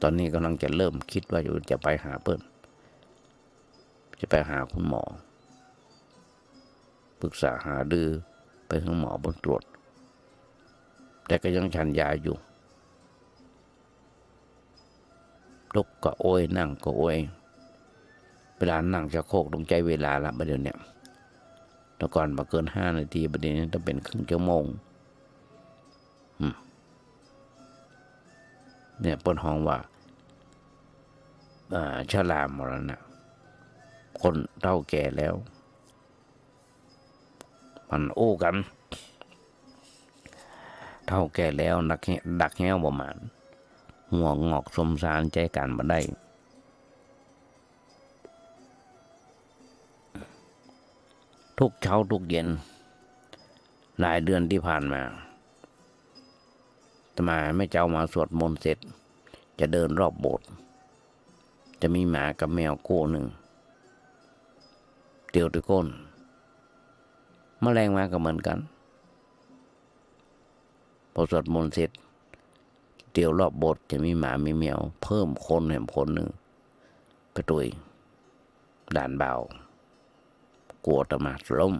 ตอนนี้กำลังจะเริ่มคิดว่าจะไปหาเพิ่มจะไปหาคุณหมอปรึกษาหาดือไป ไปหาหมอบนตรวจแต่ก็ยังฉันยาอยู่ลุกก็โอยนั่งก็โอยเวลานั่งจะโคกต้องใจเวลาละประเดี๋ยวเนี้ยแต่ก่อนมาเกิน5 นาทีประเดี๋ยวนี้ต้องเป็นครึ่งชั่วโมงเนี่ยเปิ้นห้องว่าชรามรณะคนเฒ่าแก่แล้วมันโอ้กันเฒ่าแก่แล้วดักแห้วประมาณหัวงอกสมสารใจกันมาได้ทุกเช้าทุกเย็นหลายเดือนที่ผ่านมาอาตมาแม่เจ้ามาสวดมนต์เสร็จจะเดินรอบโบสถ์จะมีหมากับแมวคู่หนึ่งเตียวตะก้นแมลงมาก็เหมือนกันพอสวดมนต์เสร็จเตียวรอบโบสถ์จะมีหมามีแมวเพิ่มคนแห่งคนหนึ่งไปตุยด่านเบากลัวอาตมาล้ม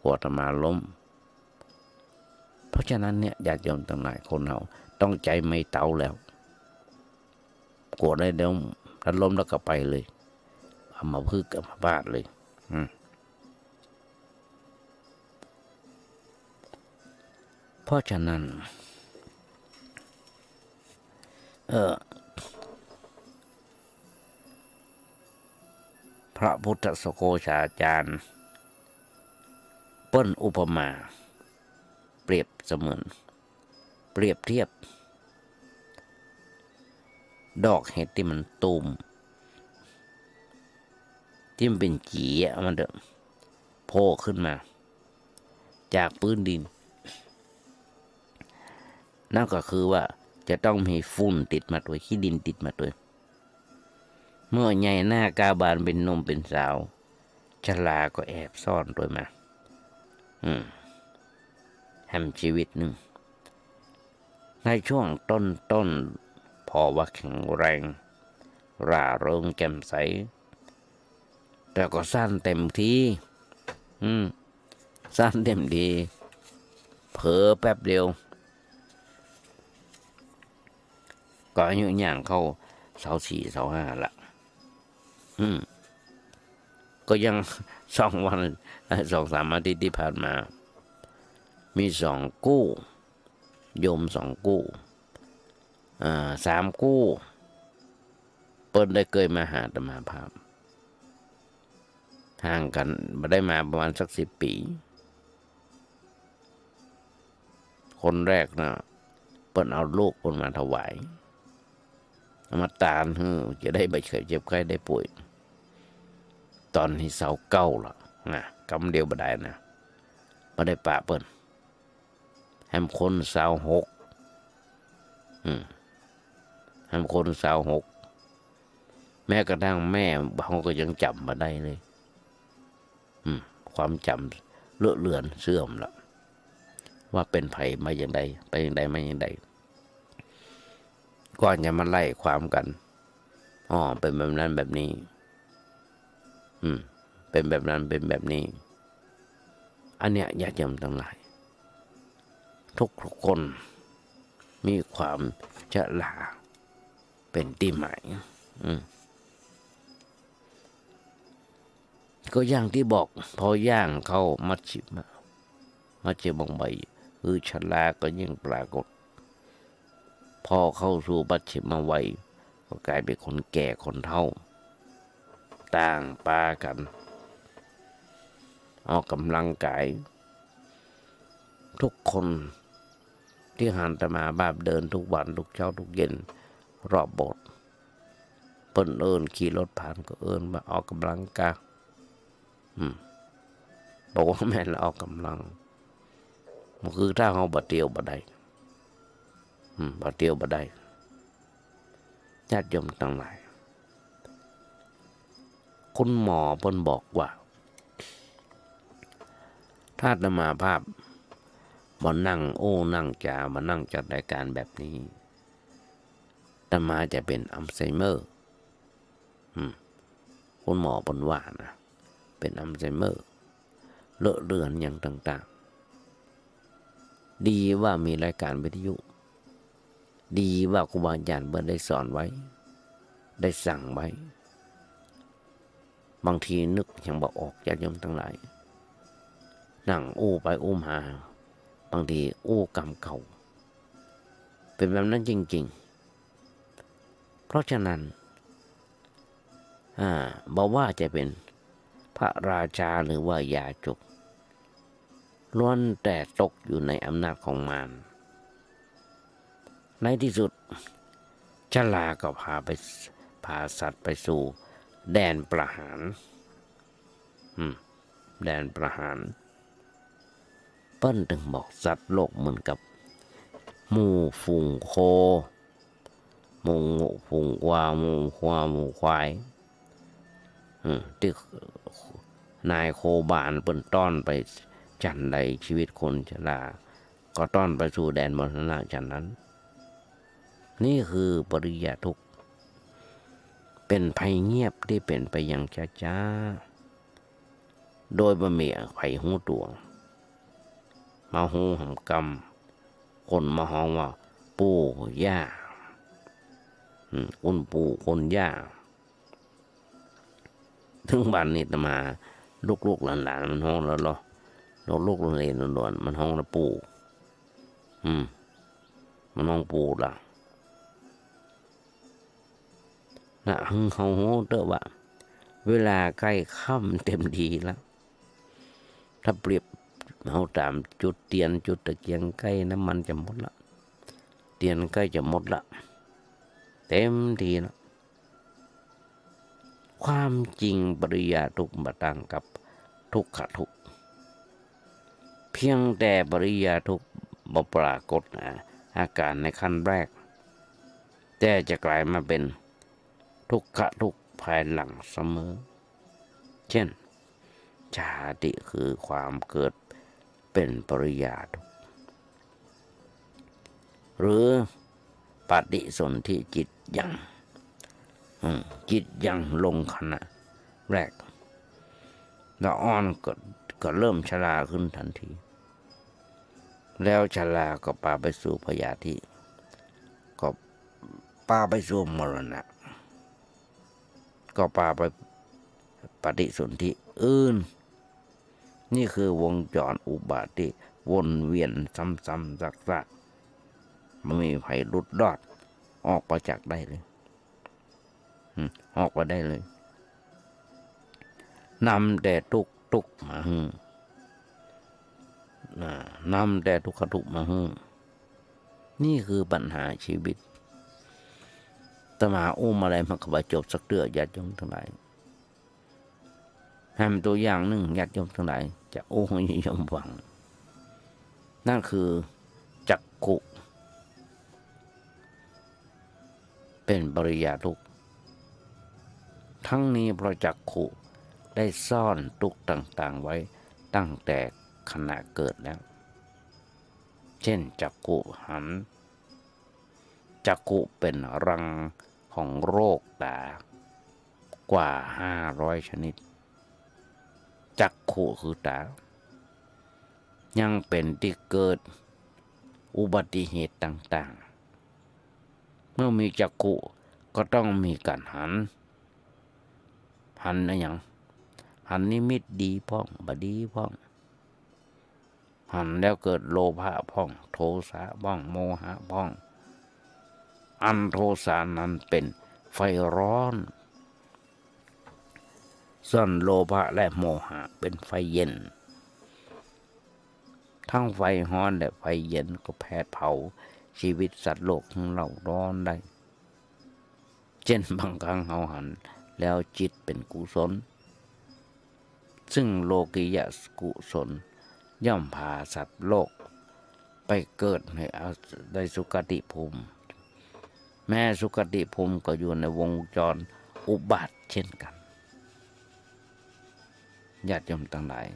กลัวอาตมาล้มเพราะฉะนั้นเนี่ยญาติโยมทั้งหลายคนเราต้องใจไม่เตาแล้วกลัวได้เดี๋ยวถ้าล้มแล้วก็ไปเลยเอามาพึ่งกับมาบาดเลยเพราะฉะนั้นพระพุทธสโฆษาจารย์เปิ้นอุปมาเปรียบเสมือนเปรียบเทียบดอกเห็ดที่มันตูมที่มันเป็นจีมันโผล่ขึ้นมาจากพื้นดินนั่นก็คือว่าจะต้องมีฝุ่นติดมาด้วยขี้ดินติดมาด้วยเมื่อใหญ่หน้ากาบานเป็นนมเป็นสาวชราก็แอบซ่อนด้วยมาแห่งชีวิตหนึ่งในช่วงต้นพอว่าแข็งแรงร่าเริงแจ่มใสแต่ก็สั้นเต็มทีสั้นเต็มทีเผลอแป๊บเดียวก็อายุย่างเข้า24 25ละก็ยัง2 วัน2-3 อาทิตย์ที่ผ่านมามี2 กู้โยม2 กู้3 กู้เปิ้นได้เคยมาหาอาตมาภาพห่างกันมาได้มาประมาณสัก10 ปีคนแรกนะเปิ้นเอาลูกเปิ้นมาถวายเอามาตานจะได้ใบเฉยเจ็บไข้ได้ป่วยตอนที่29ล่ะนะกำเดียวบ่ได้นะบ่ได้ปะเปิ้นแฮมคน26แฮมคน26แม้กระทั่งแม่เขาก็ยังจำมาได้เลยความจำเลอะเลือนเสื่อมละว่าเป็นไผมาอย่างใดไปอย่างใดมาอย่างใดก่อนจะมาไล่ความกันเป็นแบบนั้นแบบนี้เป็นแบบนั้นเป็นแบบนี้อันเนี้ยญาติโยมทั้งหลายทุกคนมีความฉลาดเป็นที่หมายก็อย่างที่บอกพอย่างเข้ามัชฌิมใบคือชราก็ยิ่งปรากฏพอเข้าสู่มัชฌิมวัยก็กลายเป็นคนแก่คนเฒ่าต่างปากันออกกำลังกายทุกคนที่หันตมาบาปเดินทุกวันทุกเช้าทุกเย็นรอบโบสถ์เปิ้นขี่รถผ่านก็มาออกกำลังกายบอกว่าแม่นออกกำลังมันคือถ้าเขาบ่เตียวบ่ได้บ่เตียวบ่ได้ญาติโยมทั้งหลายคุณหมอเพิ่นบอกว่าถ้าอาตมาภาพบ่นั่งนั่งจามานั่งจัดรายการแบบนี้อาตมาจะเป็นอัลไซเมอร์คุณหมอเพิ่นว่านะเป็นอัลไซเมอร์ เลอะเลือนอย่างต่างๆดีว่ามีรายการวิทยุดีว่าครูบาอาจารย์ได้สอนไว้ได้สั่งไว้บางทีนึกยังบอกออกญาติโยมทั้งหลายนั่งอู้ไปอู้มาบางทีอู้กรรมเก่าเป็นแบบนั้นจริงๆเพราะฉะนั้นบอกว่าจะเป็นพระราชาหรือว่ายาจกล้วนแต่ตกอยู่ในอำนาจของมารในที่สุดชลาก็พาสัตว์ไปสู่แดนประหารแดนประหารเปิ้ลถึงบอกสัตว์โลกเหมือนกับหมู่ฝูงโคหมู่ฝูงกวางหมู่ควายที่นายโคบานเปิ้นต้อนไปจันใดชีวิตคนชราก็ต้อนไปสู่แดนมรณะจันนั้นนี่คือปริยาทุกข์เป็นภัยเงียบที่เป็นไปอย่างช้าๆโดยบ่มีไผหูตัวมาหูหำกรรมคนมาห้องว่าปู่ย่าคนปู่คนย่าถึงบ้านนี้มาลูกหลานมันห้องแล้วหรอลูกเรียนล้วนมันห้องแล้วปู่มันห้องปู่ล่ะนะเขาโหเตอะว่าเวลาใกล้ค่ำเต็มทีแล้วถ้าเปรียบเอาตามจุดเตียนจุดตะเกียงใกล้น้ำมันจะหมดละเตียนใกล้จะหมดละเต็มทีแล้วความจริงปริยาทุกข์มาต่างกับทุกขทุกข์เพียงแต่ปริยาทุกข์บ่ปรากฏอาการในขั้นแรกแต่จะกลายมาเป็นทุกขทุกข์ภายหลังเสมอเช่นชาติคือความเกิดเป็นปริยาทุกข์หรือปฏิสนธิจิตยังลงขณะแรกแล้วอ่อนก็เริ่มชราขึ้นทันทีแล้วชราก็พาไปสู่พยาธิก็พาไปสู่มรณะก็พาไปปฏิสนธิอื่นนี่คือวงจรอุบัติวนเวียนซ้ำๆซักๆไม่มีใครหลุดรอดออกไปจากได้เลยออกไปได้เลยนำแต่ทุกมานำแต่ทุกขทุกมานี่คือปัญหาชีวิตตมาอะไรมันก็บาจบสักเตื้อญาติโยมทั้งหลายให้มันตัวอย่างหนึ่งญาติโยมทั้งหลายจะให้โยมฟังนั่นคือจักขุเป็นปริยาทุกข์ทั้งนี้เพราะจักขุได้ซ่อนทุกข์ต่างๆไว้ตั้งแต่ขณะเกิดแล้วเช่นจักขุหันจักขุเป็นรังของโรคตากว่า500ชนิดจักขุคือตายังเป็นที่เกิดอุบัติเหตุต่างๆเมื่อมีจักขุก็ต้องมีการหันอะไรอย่างหันนิมิตดีพ้องบดีพ้องหันแล้วเกิดโลภะพ้องโทสะพ้องโมหะพ้องอันโทสะนั้นเป็นไฟร้อนส่วนโลภะและโมหะเป็นไฟเย็นทั้งไฟร้อนและไฟเย็นก็แผดเผาชีวิตสัตว์โลกของเราร้อนได้เช่นบางครั้งเราหันแล้วจิตเป็นกุศลซึ่งโลกิยะกุศลย่อมพาสัตว์โลกไปเกิดในสุคติภูมิแม้สุคติภูมิก็อยู่ในวงจรอุบัติเช่นกันญาติโยมทั้งหลาย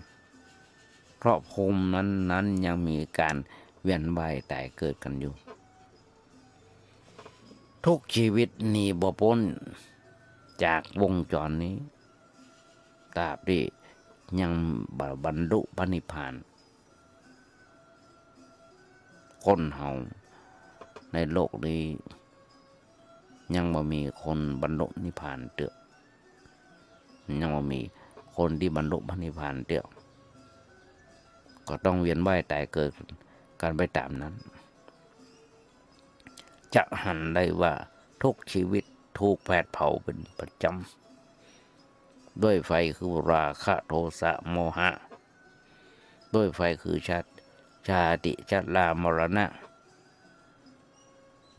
เพราะภูมินั้นยังมีการเวียนว่ายตายเกิดกันอยู่ทุกชีวิตหนีบ่พ้นจากวงจรนี้ตราบที่ ยังบรรลุพระนิพพานคนเฮาในโลกนี้ยังบ่มีคนบรรลุนิพพานเตื้อยังบ่มีคนที่บรรลุพระนิพพานเตื้อก็ต้องเวียนว่ายตายเกิดกันไปตามนั้นจะหันได้ว่าทุกชีวิตถูกแผดเผาเป็นประจำด้วยไฟคือราคะโทสะโมหะด้วยไฟคือชาติชรามรณะ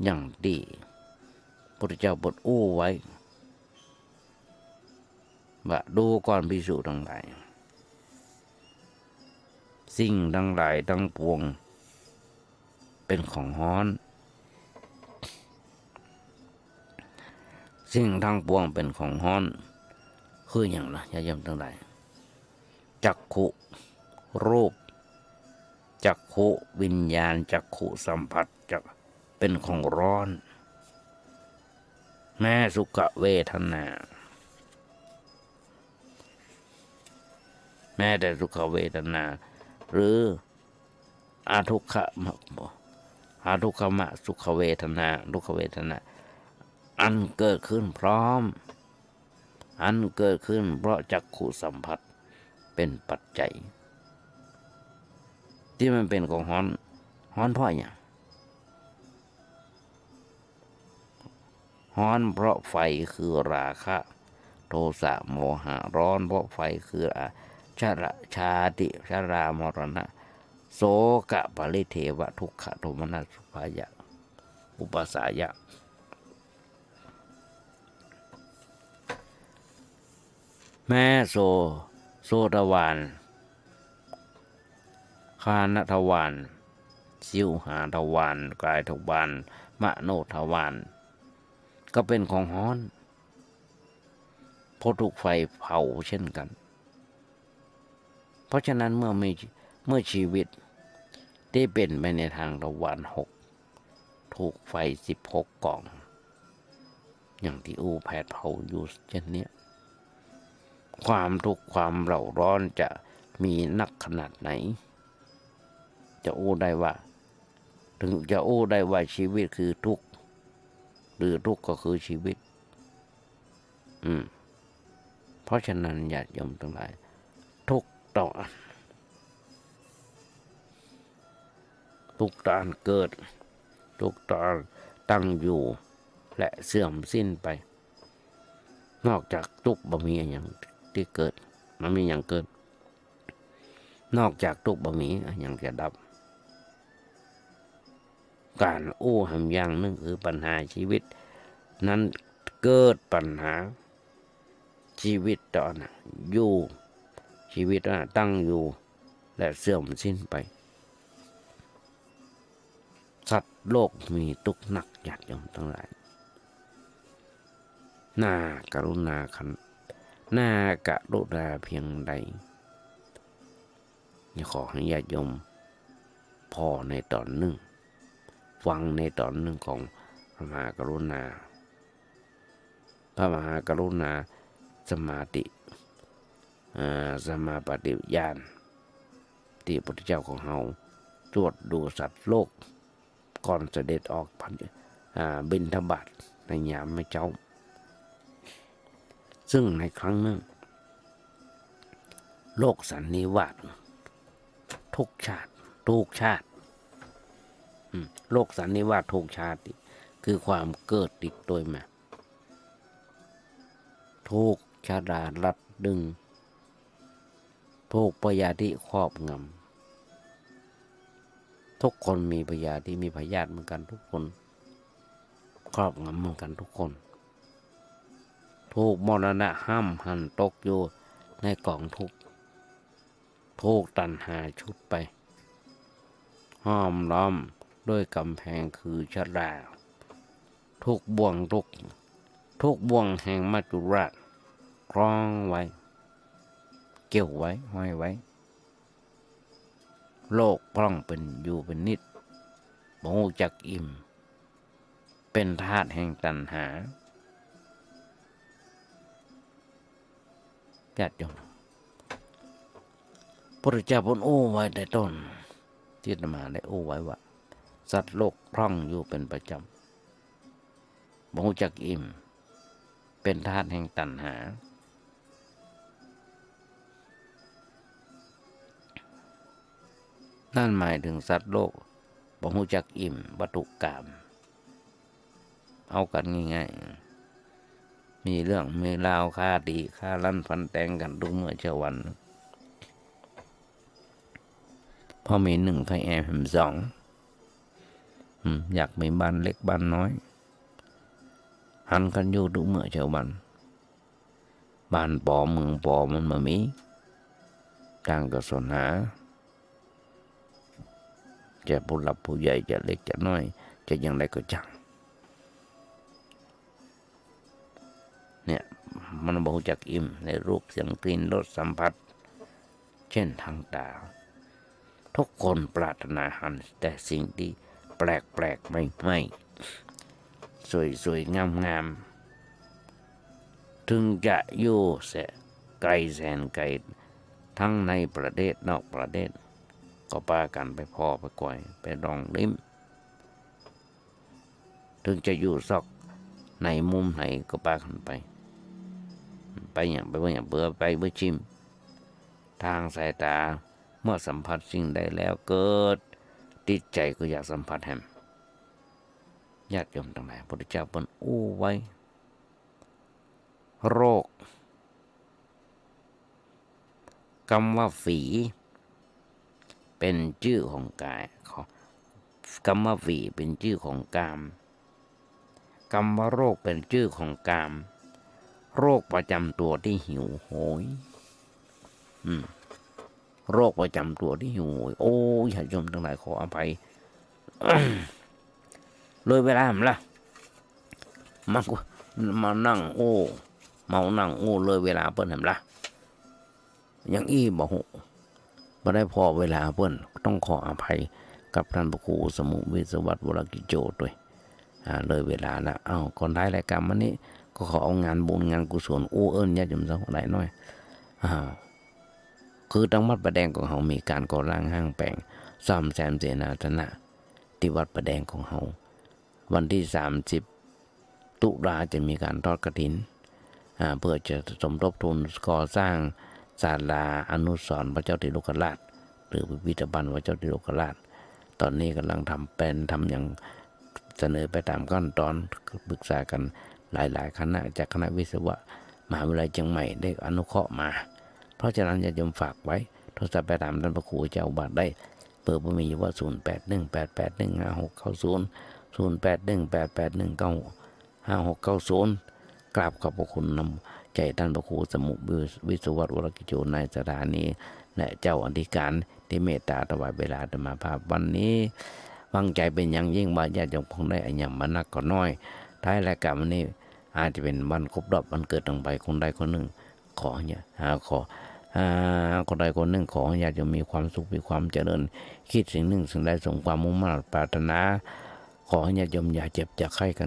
อย่างดีพระเจ้าบทอู้ไว้ว่าดูก่อนภิกษุทั้งหลายสิ่งทั้งหลายทั้งปวงเป็นของฮ้อนสิ่งทั้งปวงเป็นของฮ้อนคืออย่างไรญาติโยมทั้งหลายจักขุรูปจักขุวิญญาณจักขุสัมผัสจะเป็นของร้อนแม้สุขเวทนาแม้แต่สุขเวทนาหรืออาทุกขมะสุขเวทนาทุกขเวทนาอันเกิดขึ้นพร้อมอันเกิดขึ้นเพราะจักขุสัมผัสเป็นปัจจัยที่มันเป็นของฮ้อนเพราะอย่างฮ้อนเพราะไฟคือราคะโทสะโมหะร้อนเพราะไฟคือชาติชรามรณะโสกะปริเทวะทุกขโทมนัสสุภายะอุปสายะแม้โสทวารคานทวารชิวหาทวารกายทวารมโนทวารก็เป็นของฮ้อนเพราะถูกไฟเผาเช่นกันเพราะฉะนั้นเมื่อชีวิตได้เป็นไปในทางทวาร6ถูกไฟ16กล่องอย่างที่อูแผดเผาอยู่เช่นนี้ความทุกข์ความเร่าร้อนจะมีนักขนาดไหนจะอู้ได้ว่าถึงจะอู้ได้ว่าชีวิตคือทุกข์หรือทุกข์ก็คือชีวิตเพราะฉะนั้นญาติโยมทั้งหลายทุกข์ต่อทุกข์ต่อเกิดทุกข์ต่อตั้งอยู่และเสื่อมสิ้นไปนอกจากทุกข์บ่มีอย่างที่เกิดมันมีอย่างเกิดนอกจากทุกข์บ่มีอย่างจะดับการอู้หำอย่างหนึ่งคือปัญหาชีวิตนั้นเกิดปัญหาชีวิตต่อนะอยู่ชีวิตตั้งอยู่และเสื่อมสิ้นไปสัตว์โลกมีทุกข์หนักญาติโยมทั้งหลายน่ากรุณาเพียงใดขอให้ญาติโยมพอในตอนหนึ่งฟังในตอนหนึ่งของพระมหากรุณาสมาธิสมาปฏิญาณที่พระพุทธเจ้าของเราตรวจดูสัตว์โลกก่อนเสด็จออกบิณฑบาตในยามไม่เจ้าซึ่งในครั้งนึงโลกสันนิวาสทุกชาติโลกสันนิวาสทุกชาติคือความเกิดติดตัวมาทุกชาดาลัดดึงทุกพยาธิครอบงำทุกคนมีพยาธิมีพยาธิเหมือนกันทุกคนครอบงำเหมือนกันทุกคนทุกมรณะห้ำหันตกอยู่ในกองทุกตัณหาชุดไปห้อมล้อมด้วยกำแพงคือชราทุกบ่วงแห่งมัจจุราชคล้องไว้เกี่ยวไว้ห้อยไว้โลกพร่องเป็นอยู่เป็นนิดบ่ฮู้จักอิ่มเป็นธาตุแห่งตัณหาญาติโยม พุทธเจ้าพ้นโอ้ไว้แต่ต้นที่อาตมาได้โอ้ไว้ว่าสัตว์โลกพร่องอยู่เป็นประจำบ่รู้จักอิ่มเป็นธาตุแห่งตัณหานั่นหมายถึงสัตว์โลกบ่รู้จักอิ่มวัตถุกามเอากันง่ายๆมีเรื่องมีราวค่าดีค่าลั่นฟันแตงกันทุกเมื่อเช้าวันพอมีหนึ่งใครแอบเห็นสองอยากมีบ้านเล็กบ้านน้อยหันกันอยู่ทุกเมื่อเช้าวันบ้านปอเมืองปอมันมามีต่างก็สนหาจะผู้หลับผู้ใหญ่จะเล็กจะน้อยจะอย่างไรก็จังเนี่ยมันบ่รู้จักอิ่มในรูปเสียงกลิ่นรสสัมผัสเช่นทางตาทุกคนปรารถนาหันแต่สิ่งที่แปลกๆไม่สวยๆงามๆถึงจะอยู่แสนไกลแสนไกลทั้งในประเทศนอกประเทศก็พากันไปพอไปก่อยไปลองลิ้มถึงจะอยู่ซอกในมุมไหนก็พากันไปอย่างเบื่อไปเบื่อชิมทางสายตาเมื่อสัมผัสสิ่งใดแล้วเกิดติดใจก็อยากสัมผัสแฮมญาติโยมทั้งหลายพระพุทธเจ้าเพิ่นอู้ไว้โรคคำว่าฝีเป็นชื่อของกายคำว่าฝีเป็นชื่อของกามคำว่าโรคเป็นชื่อของกามโรคประจำตัวที่หิวโหยโรคประจำตัวที่หิวโหยโอ้ญาติโยมทั้งหลายขออภัย เลยเวลาผมละมานั่งโอ้เมานั่งโอ้เลยเวลาเปิ้นเห็นละยังอี้บ่ฮู้บ่ได้พอเวลาเปิ้นต้องขออภัยกับท่านพระครูสมุวิศวัตรวรกิจโจด้วยเลยเวลาละก่อนท้ายรายการวันนี้ก็ขอเอางานบุญงานกุศลอู้เอิ้นญาติโยมสักหลายหน่อยคือทั้งวัดประแดงของเฮามีการก่อร่างห้างแปลงซ่อมแซมเสนาสนะที่วัดประแดงของเฮาวันที่30ตุลาจะมีการทอดกฐินเพื่อจะสมทบทุนก่อสร้างศาลาอนุสรณ์พระเจ้าติโลกราชหรือพิพิธภัณฑ์พระเจ้าติโลกราชตอนนี้กำลังทำอย่างเสนอไปตามขั้นตอนปรึกษากันหลายๆคณะจากคณะวิศวะมหาวิทยาลัยเชียงใหม่ได้อนุเคราะห์มาเพราะฉะนั้นอย่าลืมฝากไว้โทรศัพท์ไปตามท่านพระครูเจ้าบาทได้เปิดบ่มีว่า0818815690 กราบขอบพระคุณนำใจท่านพระครูสมุวิศวัตรวรกิจโจในสถานีและเจ้าอธิการที่เมตตาถวายเวลาธรรมภาพวันนี้วางใจเป็นอย่างยิ่งว่าญาติโยมคงได้อันยำมานักก็น้อยท้ายรายการวันนี้อาจจะเป็นวันครบรอบวันเกิดลงไปคนใดคนหนึ่งขอเนี่ยคนใดคนหนึ่งขอญาติโยมมีความสุขมีความเจริญคิดสิ่งหนึ่งสิ่งใดสมความมุ่งมั่นปรารถนาขอญาติโยมอย่าเจ็บอย่าไข้กัน